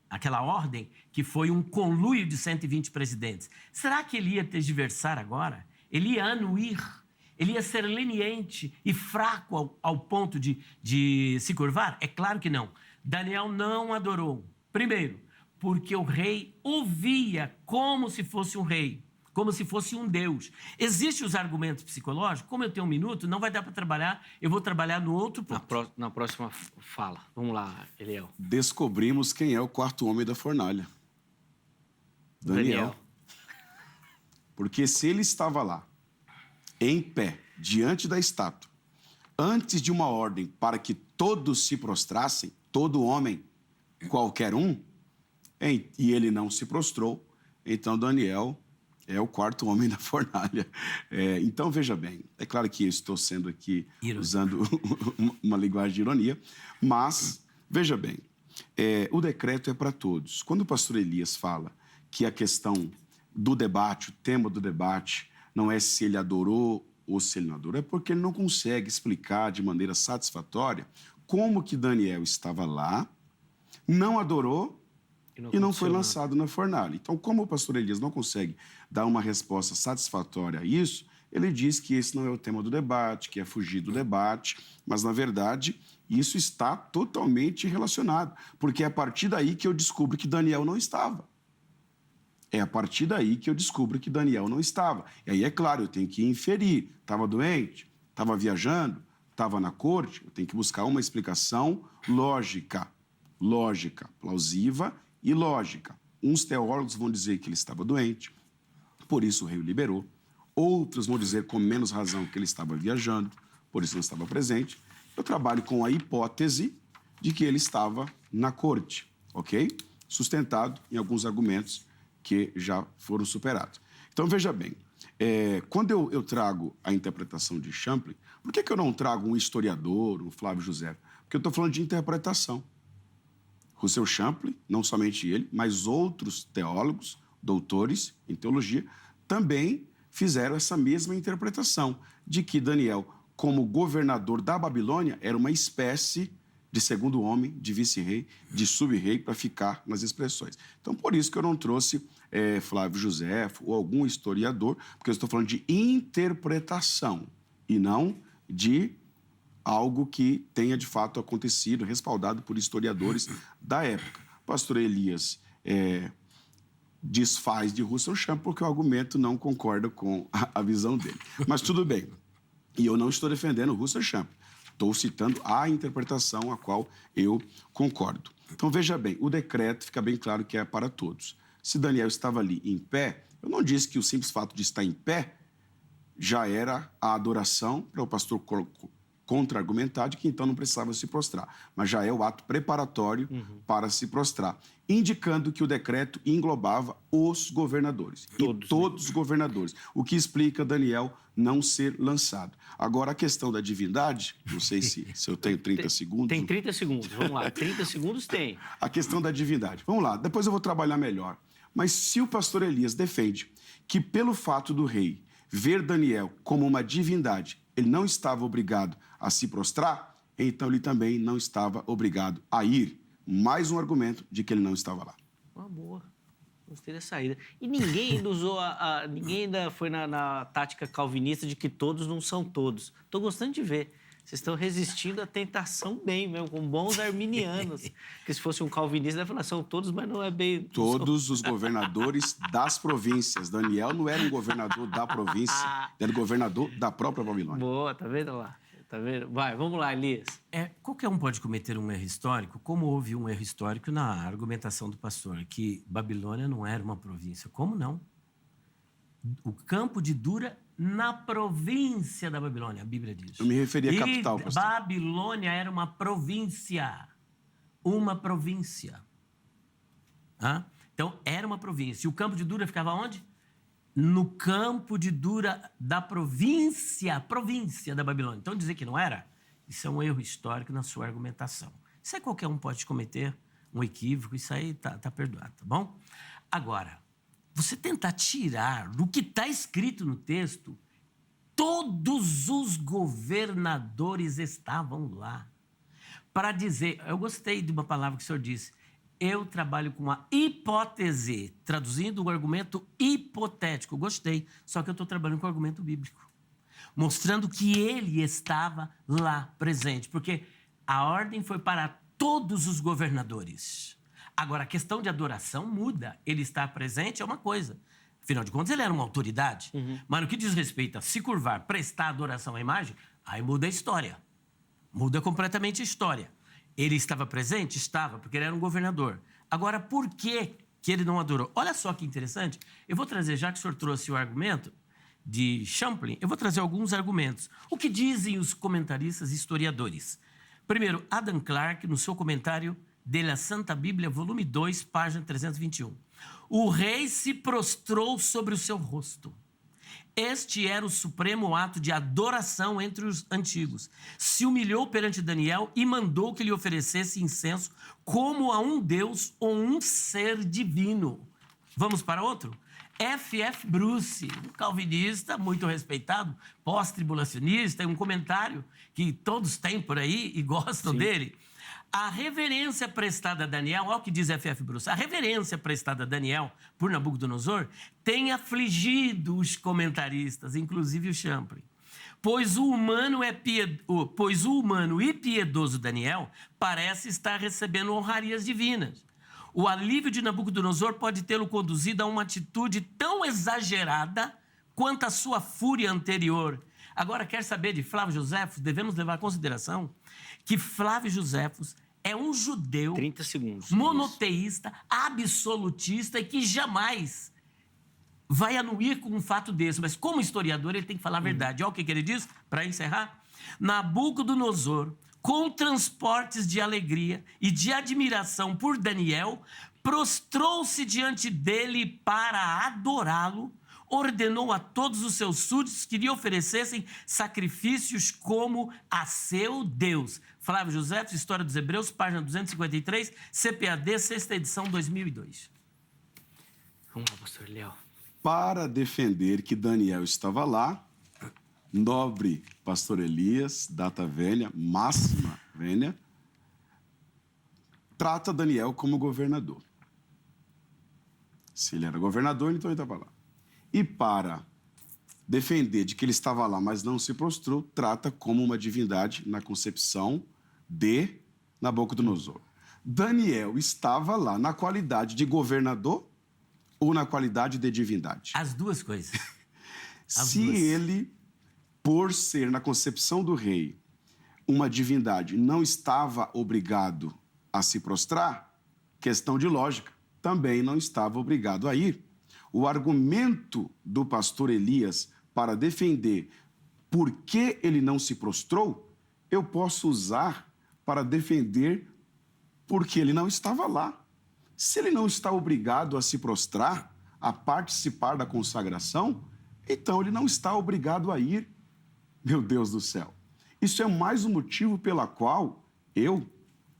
aquela ordem, que foi um conluio de 120 presidentes. Será que ele ia tergiversar agora? Ele ia anuir? Ele ia ser leniente e fraco ao ponto de se curvar? É claro que não. Daniel não adorou. Primeiro, porque o rei o via como se fosse um rei, como se fosse um Deus. Existem os argumentos psicológicos. Como eu tenho 1 minuto, não vai dar para trabalhar. Eu vou trabalhar no outro ponto. Na próxima fala. Vamos lá, Eliel. Descobrimos quem é o 4º homem da fornalha. Daniel. Porque se ele estava lá, em pé, diante da estátua, antes de uma ordem para que todos se prostrassem, todo homem, qualquer um, e ele não se prostrou, então Daniel é o 4º homem da fornalha. Então, veja bem, é claro que eu estou sendo aqui usando uma linguagem de ironia, mas, veja bem, o decreto é para todos. Quando o pastor Elias fala que a questão do debate, o tema do debate, não é se ele adorou ou se ele não adorou, é porque ele não consegue explicar de maneira satisfatória como que Daniel estava lá, não adorou e não foi lançado na fornalha. Então, como o pastor Elias não consegue dar uma resposta satisfatória a isso, ele diz que esse não é o tema do debate, que é fugir do debate, mas, na verdade, isso está totalmente relacionado, porque é a partir daí que eu descubro que Daniel não estava. É a partir daí que eu descubro que Daniel não estava. E aí, é claro, eu tenho que inferir. Estava doente? Estava viajando? Estava na corte? Eu tenho que buscar uma explicação lógica, plausível e lógica. Uns teólogos vão dizer que ele estava doente, por isso o rei o liberou. Outros vão dizer, com menos razão, que ele estava viajando, por isso não estava presente. Eu trabalho com a hipótese de que ele estava na corte, ok? Sustentado em alguns argumentos que já foram superados. Então, veja bem, quando eu trago a interpretação de Champlin, por que eu não trago um historiador, um Flávio José? Porque eu estou falando de interpretação. Russell Champlin, não somente ele, mas outros teólogos, doutores em teologia, também fizeram essa mesma interpretação de que Daniel, como governador da Babilônia, era uma espécie de segundo homem, de vice-rei, de sub-rei, para ficar nas expressões. Então, por isso que eu não trouxe Flávio José ou algum historiador, porque eu estou falando de interpretação e não de algo que tenha, de fato, acontecido, respaldado por historiadores da época. O pastor Elias desfaz de Russell Champlin porque o argumento não concorda com a visão dele. Mas tudo bem. E eu não estou defendendo Russell Champlin. Estou citando a interpretação a qual eu concordo. Então, veja bem, o decreto fica bem claro que é para todos. Se Daniel estava ali em pé, eu não disse que o simples fato de estar em pé já era a adoração para o pastor contra-argumentar de que então não precisava se prostrar, mas já é o ato preparatório para se prostrar, indicando que o decreto englobava os governadores. Todos os governadores, o que explica Daniel não ser lançado. Agora, a questão da divindade, não sei se eu tenho 30 segundos. Tem 30 segundos, vamos lá. 30 segundos tem. A questão da divindade. Vamos lá, depois eu vou trabalhar melhor. Mas se o pastor Elias defende que pelo fato do rei ver Daniel como uma divindade, ele não estava obrigado a se prostrar, então ele também não estava obrigado a ir. Mais um argumento de que ele não estava lá. Uma boa. Gostei da saída. E ninguém ainda usou ninguém ainda foi na tática calvinista de que todos não são todos. Estou gostando de ver. Vocês estão resistindo à tentação bem mesmo, com bons arminianos. Porque se fosse um calvinista, deve falar, são todos, mas não é bem... Todos os governadores das províncias. Daniel não era um governador da província, era governador da própria Babilônia. Boa, tá vendo lá? Tá vendo? Vai, vamos lá, Elias. Qualquer um pode cometer um erro histórico, como houve um erro histórico na argumentação do pastor, que Babilônia não era uma província. Como não? O campo de Dura na província da Babilônia, a Bíblia diz. Eu me referi à capital, pastor. Babilônia era uma província. Uma província. Então, era uma província. E o campo de Dura ficava onde? No campo de Dura da província da Babilônia. Então, dizer que não era, isso é um erro histórico na sua argumentação. Isso aí qualquer um pode cometer um equívoco, isso aí tá perdoado, tá bom? Agora, você tentar tirar do que está escrito no texto, todos os governadores estavam lá. Para dizer, eu gostei de uma palavra que o senhor disse, eu trabalho com a hipótese, traduzindo o argumento hipotético. Gostei, só que eu estou trabalhando com o argumento bíblico, mostrando que ele estava lá presente, porque a ordem foi para todos os governadores. Agora, a questão de adoração muda. Ele estar presente é uma coisa. Afinal de contas, ele era uma autoridade. Mas no que diz respeito a se curvar, prestar adoração à imagem, aí muda a história. Muda completamente a história. Ele estava presente? Estava, porque ele era um governador. Agora, por que ele não adorou? Olha só que interessante. Eu vou trazer, já que o senhor trouxe o argumento de Champlin, eu vou trazer alguns argumentos. O que dizem os comentaristas e historiadores? Primeiro, Adam Clarke, no seu comentário de La Santa Bíblia, volume 2, página 321. O rei se prostrou sobre o seu rosto. Este era o supremo ato de adoração entre os antigos. Se humilhou perante Daniel e mandou que lhe oferecesse incenso como a um Deus ou um ser divino. Vamos para outro? F.F. Bruce, um calvinista muito respeitado, pós-tribulacionista, um comentário que todos têm por aí e gostam dele. A reverência prestada a Daniel, olha o que diz F.F. Bruce, a reverência prestada a Daniel por Nabucodonosor tem afligido os comentaristas, inclusive o Champlin. Pois o humano e piedoso Daniel parece estar recebendo honrarias divinas. O alívio de Nabucodonosor pode tê-lo conduzido a uma atitude tão exagerada quanto a sua fúria anterior. Agora, quer saber de Flávio Joséfos? Devemos levar em consideração que Flávio Joséfos é um judeu 30 segundos, monoteísta, absolutista e que jamais vai anuir com um fato desse. Mas como historiador, ele tem que falar a verdade. Olha o que ele diz, para encerrar. Nabucodonosor com transportes de alegria e de admiração por Daniel, prostrou-se diante dele para adorá-lo, ordenou a todos os seus súditos que lhe oferecessem sacrifícios como a seu Deus. Flávio José, História dos Hebreus, página 253, CPAD, sexta edição, 2002. Vamos lá, pastor Léo. Para defender que Daniel estava lá, nobre pastor Elias, data velha, máxima vênia, trata Daniel como governador. Se ele era governador, então ele estava lá. E para defender de que ele estava lá, mas não se prostrou, trata como uma divindade na concepção de Nabucodonosor. Daniel estava lá na qualidade de governador ou na qualidade de divindade? As duas coisas. Se ele, por ser na concepção do rei uma divindade, não estava obrigado a se prostrar, questão de lógica, também não estava obrigado a ir. O argumento do pastor Elias para defender por que ele não se prostrou, eu posso usar para defender porque ele não estava lá. Se ele não está obrigado a se prostrar, a participar da consagração, então ele não está obrigado a ir. Meu Deus do céu. Isso é mais um motivo pela qual eu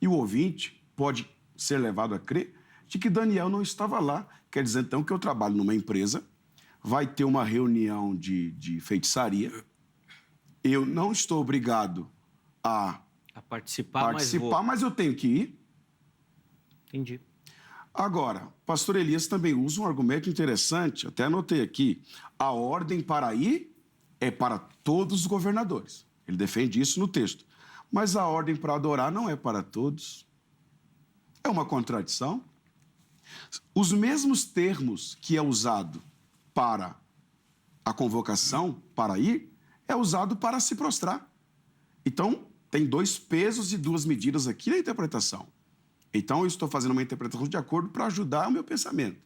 e o ouvinte pode ser levado a crer de que Daniel não estava lá. Quer dizer, então, que eu trabalho numa empresa, vai ter uma reunião de feitiçaria, eu não estou obrigado a participar, mas eu tenho que ir. Entendi. Agora, pastor Elias também usa um argumento interessante, até anotei aqui, a ordem para ir é para todos os governadores. Ele defende isso no texto. Mas a ordem para adorar não é para todos. É uma contradição. Os mesmos termos que é usado para a convocação, para ir, é usado para se prostrar. Então, tem dois pesos e duas medidas aqui na interpretação. Então, eu estou fazendo uma interpretação de acordo para ajudar o meu pensamento.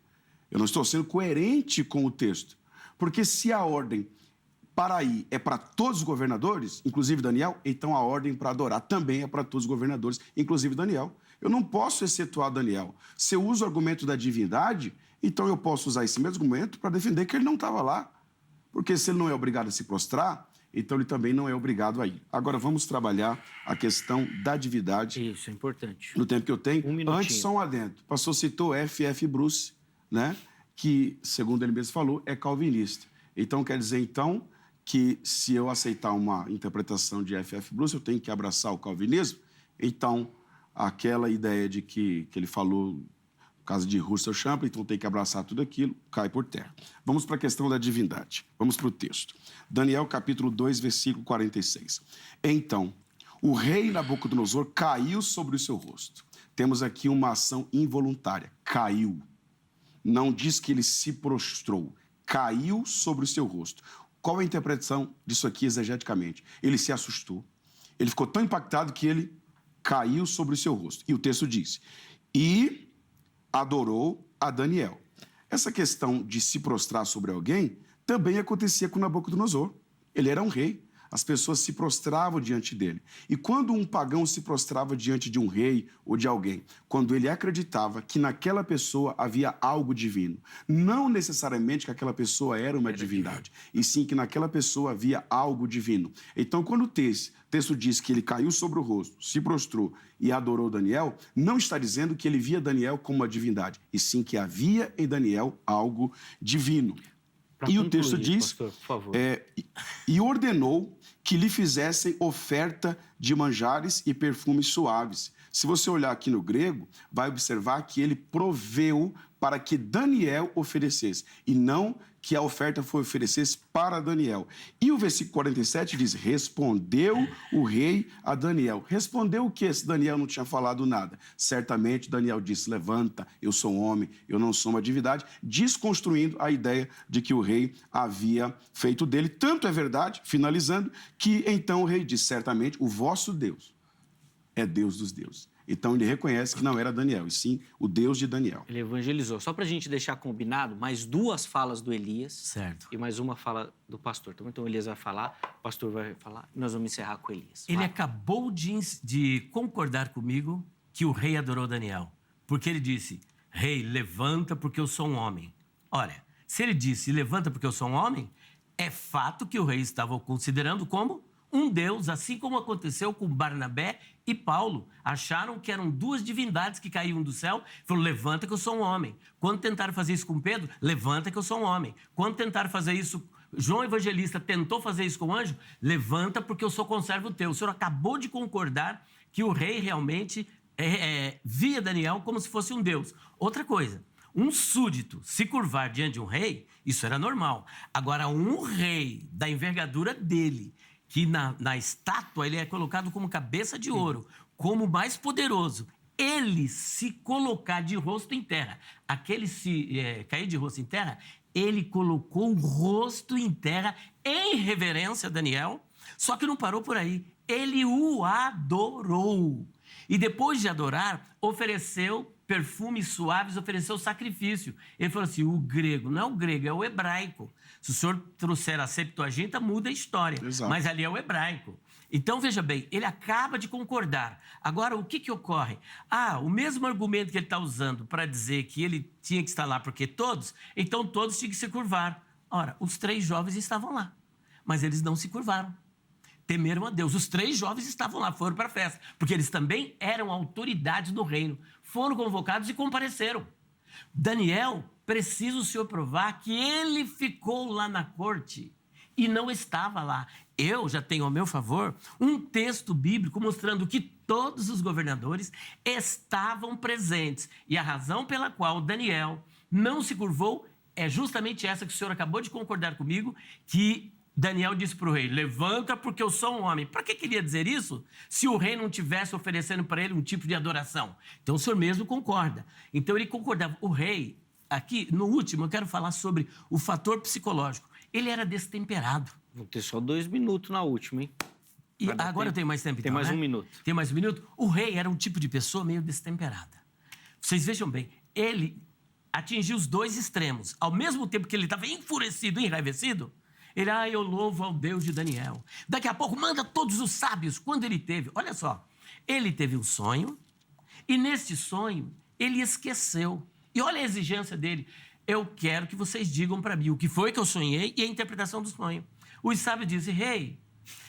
Eu não estou sendo coerente com o texto. Porque se a ordem para ir é para todos os governadores, inclusive Daniel, então a ordem para adorar também é para todos os governadores, inclusive Daniel. Eu não posso excetuar Daniel. Se eu uso o argumento da divindade, então eu posso usar esse mesmo argumento para defender que ele não estava lá. Porque se ele não é obrigado a se prostrar, então ele também não é obrigado a ir. Agora vamos trabalhar a questão da divindade. Isso, é importante. No tempo que eu tenho. Antes, só um adendo. O pastor citou F.F. Bruce, né? Que, segundo ele mesmo falou, é calvinista. Então, quer dizer, então, que se eu aceitar uma interpretação de F.F. Bruce, eu tenho que abraçar o calvinismo. Então, aquela ideia de que ele falou, no caso de Russell Champlin, então tem que abraçar tudo aquilo, cai por terra. Vamos para a questão da divindade. Vamos para o texto. Daniel, capítulo 2, versículo 46. Então, o rei Nabucodonosor caiu sobre o seu rosto. Temos aqui uma ação involuntária. Caiu. Não diz que ele se prostrou. Caiu sobre o seu rosto. Qual é a interpretação disso aqui exegeticamente? Ele se assustou. Ele ficou tão impactado que ele caiu sobre o seu rosto. E o texto diz, e adorou a Daniel. Essa questão de se prostrar sobre alguém também acontecia com Nabucodonosor. Ele era um rei. As pessoas se prostravam diante dele. E quando um pagão se prostrava diante de um rei ou de alguém, quando ele acreditava que naquela pessoa havia algo divino, não necessariamente que aquela pessoa era uma divindade, e sim que naquela pessoa havia algo divino. Então, quando o texto diz que ele caiu sobre o rosto, se prostrou e adorou Daniel, não está dizendo que ele via Daniel como uma divindade, e sim que havia em Daniel algo divino. E o texto diz, pastor, por favor. E ordenou que lhe fizessem oferta de manjares e perfumes suaves. Se você olhar aqui no grego, vai observar que ele proveu para que Daniel oferecesse, e não que a oferta foi oferecesse para Daniel. E o versículo 47 diz, respondeu o rei a Daniel. Respondeu o quê se Daniel não tinha falado nada? Certamente Daniel disse, levanta, eu sou um homem, eu não sou uma divindade, desconstruindo a ideia de que o rei havia feito dele. Tanto é verdade, finalizando, que então o rei disse, certamente o vosso Deus é Deus dos deuses. Então ele reconhece que não era Daniel, e sim o Deus de Daniel. Ele evangelizou. Só para a gente deixar combinado, mais 2 falas do Elias Certo. e mais uma fala do pastor. Então o Elias vai falar, o pastor vai falar, e nós vamos encerrar com o Elias. Ele Vai. acabou de concordar comigo que o rei adorou Daniel. Porque ele disse, rei, levanta porque eu sou um homem. Olha, se ele disse, levanta porque eu sou um homem, é fato que o rei estava o considerando como um Deus, assim como aconteceu com Barnabé e Paulo. Acharam que eram 2 divindades que caíam do céu. Falaram, levanta que eu sou um homem. Quando tentaram fazer isso com Pedro, levanta que eu sou um homem. Quando tentaram fazer isso, João Evangelista tentou fazer isso com o anjo, levanta porque eu sou conservo teu. O senhor acabou de concordar que o rei realmente via Daniel como se fosse um Deus. Outra coisa, um súdito se curvar diante de um rei, isso era normal. Agora, um rei da envergadura dele, que na estátua ele é colocado como cabeça de ouro, como mais poderoso, ele se colocar de rosto em terra, aquele cair de rosto em terra, ele colocou o rosto em terra em reverência a Daniel, só que não parou por aí, ele o adorou. E depois de adorar, ofereceu perfumes suaves, ofereceu sacrifício. Ele falou assim, o grego, não é o grego, é o hebraico. Se o senhor trouxer a Septuaginta, muda a história. Exato. Mas ali é o hebraico. Então, veja bem, ele acaba de concordar. Agora, o que ocorre? O mesmo argumento que ele está usando para dizer que ele tinha que estar lá porque todos, então todos tinham que se curvar. Ora, os 3 jovens estavam lá, mas eles não se curvaram. Temeram a Deus. Os 3 jovens estavam lá, foram para a festa, porque eles também eram autoridades do reino. Foram convocados e compareceram. Daniel, precisa o senhor provar que ele ficou lá na corte e não estava lá. Eu já tenho ao meu favor um texto bíblico mostrando que todos os governadores estavam presentes. E a razão pela qual Daniel não se curvou é justamente essa que o senhor acabou de concordar comigo, que Daniel disse para o rei, levanta porque eu sou um homem. Para que queria dizer isso se o rei não estivesse oferecendo para ele um tipo de adoração? Então o senhor mesmo concorda. Então ele concordava. O rei, aqui no último, eu quero falar sobre o fator psicológico. Ele era destemperado. Vou ter só 2 minutos na última, hein? E agora eu tenho mais tempo, Tem então, mais né? 1 minuto. Tem mais 1 minuto? O rei era um tipo de pessoa meio destemperada. Vocês vejam bem, ele atingiu os 2 extremos. Ao mesmo tempo que ele estava enfurecido, enraivecido, ele, eu louvo ao Deus de Daniel. Daqui a pouco, manda todos os sábios. Quando ele teve, olha só, ele teve um sonho, e nesse sonho, ele esqueceu. E olha a exigência dele. Eu quero que vocês digam para mim o que foi que eu sonhei e a interpretação do sonho. Os sábios dizem, rei,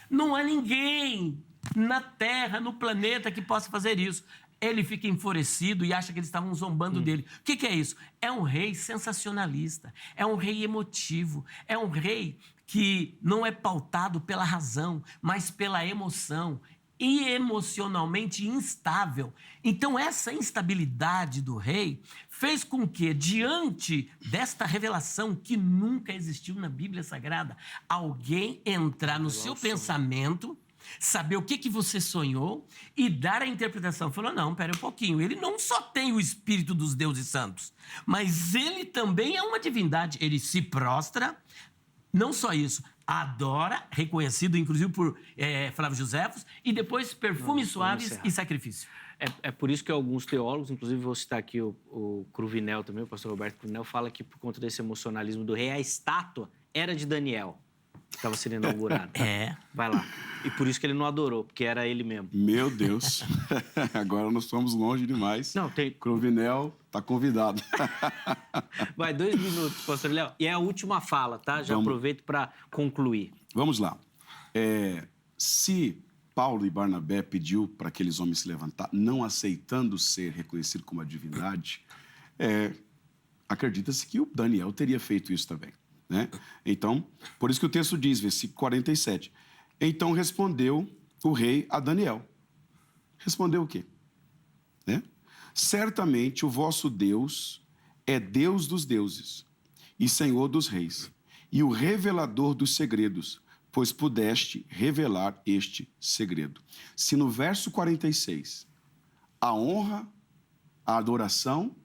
não há ninguém na terra, no planeta, que possa fazer isso. Ele fica enfurecido e acha que eles estavam zombando dele. O que é isso? É um rei sensacionalista, é um rei emotivo, é um rei que não é pautado pela razão, mas pela emoção, e emocionalmente instável. Então, essa instabilidade do rei fez com que, diante desta revelação que nunca existiu na Bíblia Sagrada, alguém entrar no seu pensamento, saber o que você sonhou e dar a interpretação. Falou, não, pera um pouquinho, ele não só tem o espírito dos deuses santos, mas ele também é uma divindade. Ele se prostra, não só isso, adora, reconhecido inclusive por Flávio Joséfos, e depois perfumes suaves e sacrifício. É por isso que alguns teólogos, inclusive vou citar aqui o Cruvinel também, o pastor Roberto Cruvinel, fala que por conta desse emocionalismo do rei, a estátua era de Daniel, que estava sendo inaugurada. Vai lá. E por isso que ele não adorou, porque era ele mesmo. Meu Deus. Agora nós estamos longe demais. Não, tem... Cruvinel está convidado. Vai, 2 minutos, pastor Léo. E é a última fala, tá? Já aproveito para concluir. Vamos lá. Se Paulo e Barnabé pediu para aqueles homens se levantar, não aceitando ser reconhecido como a divindade, acredita-se que o Daniel teria feito isso também, né? Então, por isso que o texto diz, versículo 47, então respondeu o rei a Daniel. Respondeu o quê? Né? Certamente o vosso Deus é Deus dos deuses e Senhor dos reis, e o revelador dos segredos, pois pudeste revelar este segredo. Se no verso 46, a honra, a adoração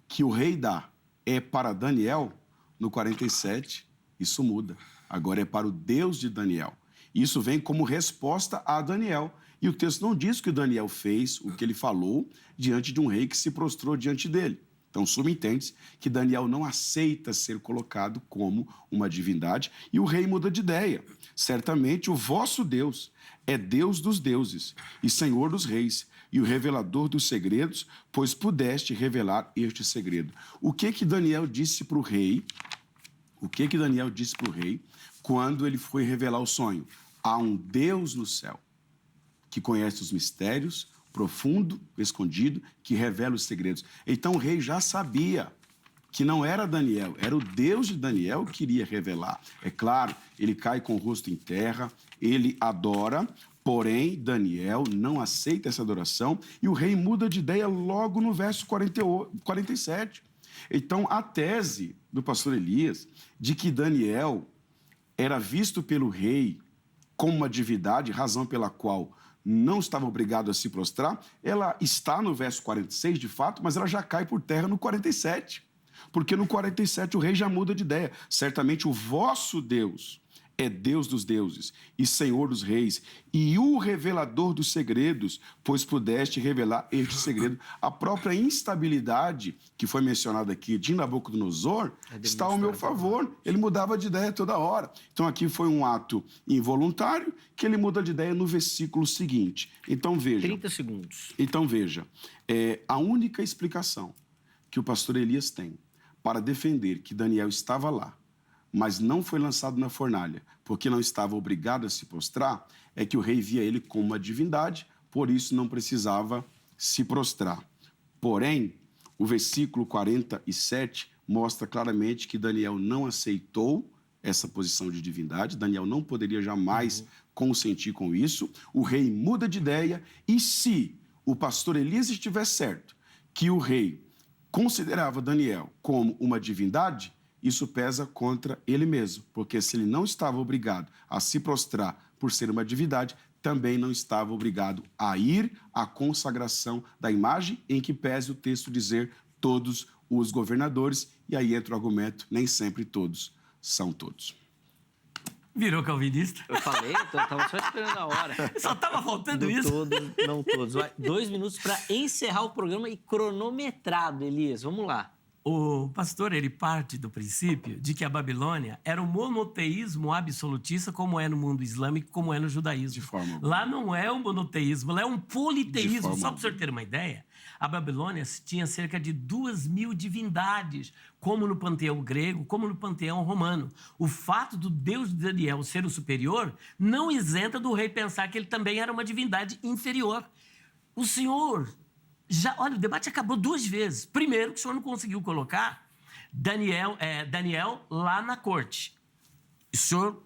que o rei dá é para Daniel, no 47, isso muda. Agora é para o Deus de Daniel. Isso vem como resposta a Daniel. E o texto não diz que Daniel fez, o que ele falou, diante de um rei que se prostrou diante dele. Então, subentende-se que Daniel não aceita ser colocado como uma divindade e o rei muda de ideia. Certamente o vosso Deus é Deus dos deuses e Senhor dos reis e o revelador dos segredos, pois pudeste revelar este segredo. O que Daniel disse para o rei? O que Daniel disse para o rei quando ele foi revelar o sonho? Há um Deus no céu que conhece os mistérios, profundo, escondido, que revela os segredos. Então o rei já sabia que não era Daniel, era o Deus de Daniel que iria revelar. É claro, ele cai com o rosto em terra, ele adora, porém Daniel não aceita essa adoração e o rei muda de ideia logo no verso 47. Então a tese do pastor Elias de que Daniel era visto pelo rei como uma divindade, razão pela qual não estava obrigado a se prostrar, ela está no verso 46, de fato, mas ela já cai por terra no 47. Porque no 47 o rei já muda de ideia. Certamente o vosso Deus é Deus dos deuses e Senhor dos reis e o revelador dos segredos, pois pudeste revelar este segredo. A própria instabilidade que foi mencionada aqui de Nabucodonosor está ao meu favor. Ele mudava de ideia toda hora. Então aqui foi um ato involuntário que ele muda de ideia no versículo seguinte. Então veja. 30 segundos. Então veja, a única explicação que o pastor Elias tem para defender que Daniel estava lá, mas não foi lançado na fornalha, porque não estava obrigado a se prostrar, é que o rei via ele como uma divindade, por isso não precisava se prostrar. Porém, o versículo 47 mostra claramente que Daniel não aceitou essa posição de divindade, Daniel não poderia jamais consentir com isso, o rei muda de ideia, e se o pastor Elias estiver certo que o rei considerava Daniel como uma divindade, isso pesa contra ele mesmo, porque se ele não estava obrigado a se prostrar por ser uma divindade, também não estava obrigado a ir à consagração da imagem, em que pese o texto dizer todos os governadores, e aí entra o argumento, nem sempre todos são todos. Virou calvinista? Eu falei, estava só esperando a hora. Só estava faltando isso. Não todos. Vai, 2 minutos para encerrar o programa e cronometrado, Elias. Vamos lá. O pastor, ele parte do princípio de que a Babilônia era um monoteísmo absolutista, como é no mundo islâmico, como é no judaísmo. De forma lá não é um monoteísmo, lá é um politeísmo. Só para o senhor ter uma ideia, a Babilônia tinha cerca de 2.000 divindades, como no panteão grego, como no panteão romano. O fato do Deus de Daniel ser o superior não isenta do rei pensar que ele também era uma divindade inferior. O senhor... olha, o debate acabou 2 vezes. Primeiro, que o senhor não conseguiu colocar Daniel lá na corte. O senhor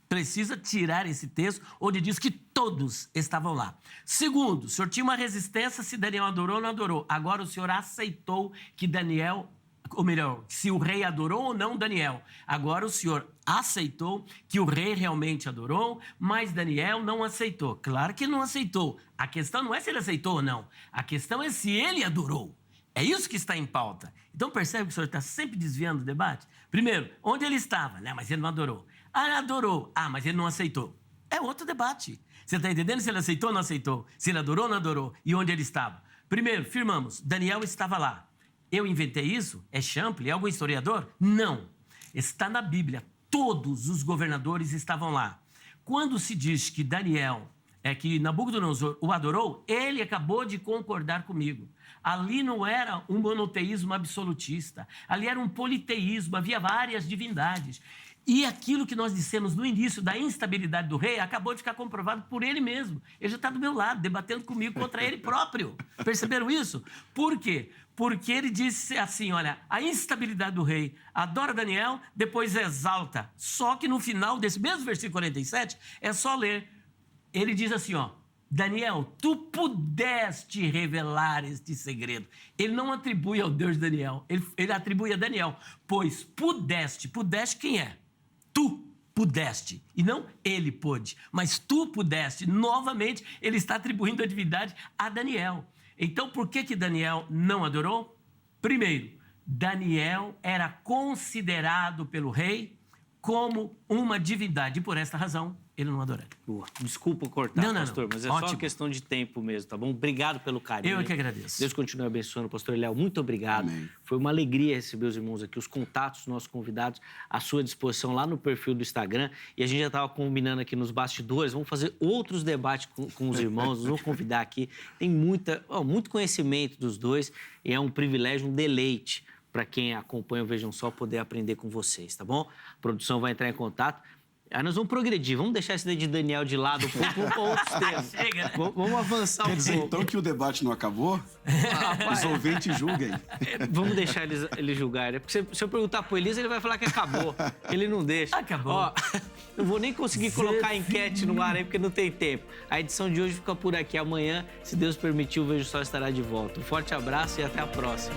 precisa tirar esse texto onde diz que todos estavam lá. Segundo, o senhor tinha uma resistência se Daniel adorou ou não adorou. Agora o senhor aceitou que Daniel... ou melhor, se o rei adorou ou não Daniel. Agora o senhor aceitou que o rei realmente adorou, mas Daniel não aceitou. Claro que não aceitou. A questão não é se ele aceitou ou não. A questão é se ele adorou. É isso que está em pauta. Então percebe que o senhor está sempre desviando o debate? Primeiro, onde ele estava? Mas ele não adorou. Ah, ele adorou. Ah, mas ele não aceitou. É outro debate. Você está entendendo se ele aceitou ou não aceitou? Se ele adorou ou não adorou? E onde ele estava? Primeiro, firmamos, Daniel estava lá. Eu inventei isso? É Champlin? É algum historiador? Não. Está na Bíblia. Todos os governadores estavam lá. Quando se diz que Daniel, que Nabucodonosor o adorou, ele acabou de concordar comigo. Ali não era um monoteísmo absolutista. Ali era um politeísmo, havia várias divindades. E aquilo que nós dissemos no início da instabilidade do rei acabou de ficar comprovado por ele mesmo. Ele já está do meu lado, debatendo comigo contra ele próprio. Perceberam isso? Por quê? Porque ele disse assim, olha, a instabilidade do rei adora Daniel, depois exalta. Só que no final desse mesmo versículo 47, é só ler. Ele diz assim, Daniel, tu pudeste revelar este segredo. Ele não atribui ao Deus de Daniel, ele atribui a Daniel. Pois pudeste quem é? Tu pudeste, e não ele pôde, mas tu pudeste. Novamente, ele está atribuindo a divindade a Daniel. Então, por que Daniel não adorou? Primeiro, Daniel era considerado pelo rei como uma divindade. E por esta razão, ele não adoraria. Boa. Desculpa cortar, Não, pastor, mas é Ótimo. só questão de tempo mesmo, tá bom? Obrigado pelo carinho. Eu que agradeço. Deus continue abençoando. Pastor Eliel, muito obrigado. Amém. Foi uma alegria receber os irmãos aqui, os contatos dos nossos convidados à sua disposição lá no perfil do Instagram. E a gente já estava combinando aqui nos bastidores, vamos fazer outros debates com os irmãos, vamos convidar aqui. Tem muito conhecimento dos dois e é um privilégio, um deleite para quem acompanha o Vejam Só poder aprender com vocês, tá bom? A produção vai entrar em contato. Aí nós vamos progredir, vamos deixar esse daí de Daniel de lado um pouco, vamos para outros temas. Chega, né? Vamos avançar Quer um dizer, pouco. então, que o debate não acabou? Os ouvintes julguem. Vamos deixar ele julgar, né? Porque se eu perguntar pro Elias, ele vai falar que acabou. Ele não deixa. Acabou. Ó, não vou nem conseguir colocar a enquete no ar aí, porque não tem tempo. A edição de hoje fica por aqui. Amanhã, se Deus permitir, o Vejo Só estará de volta. Um forte abraço e até a próxima.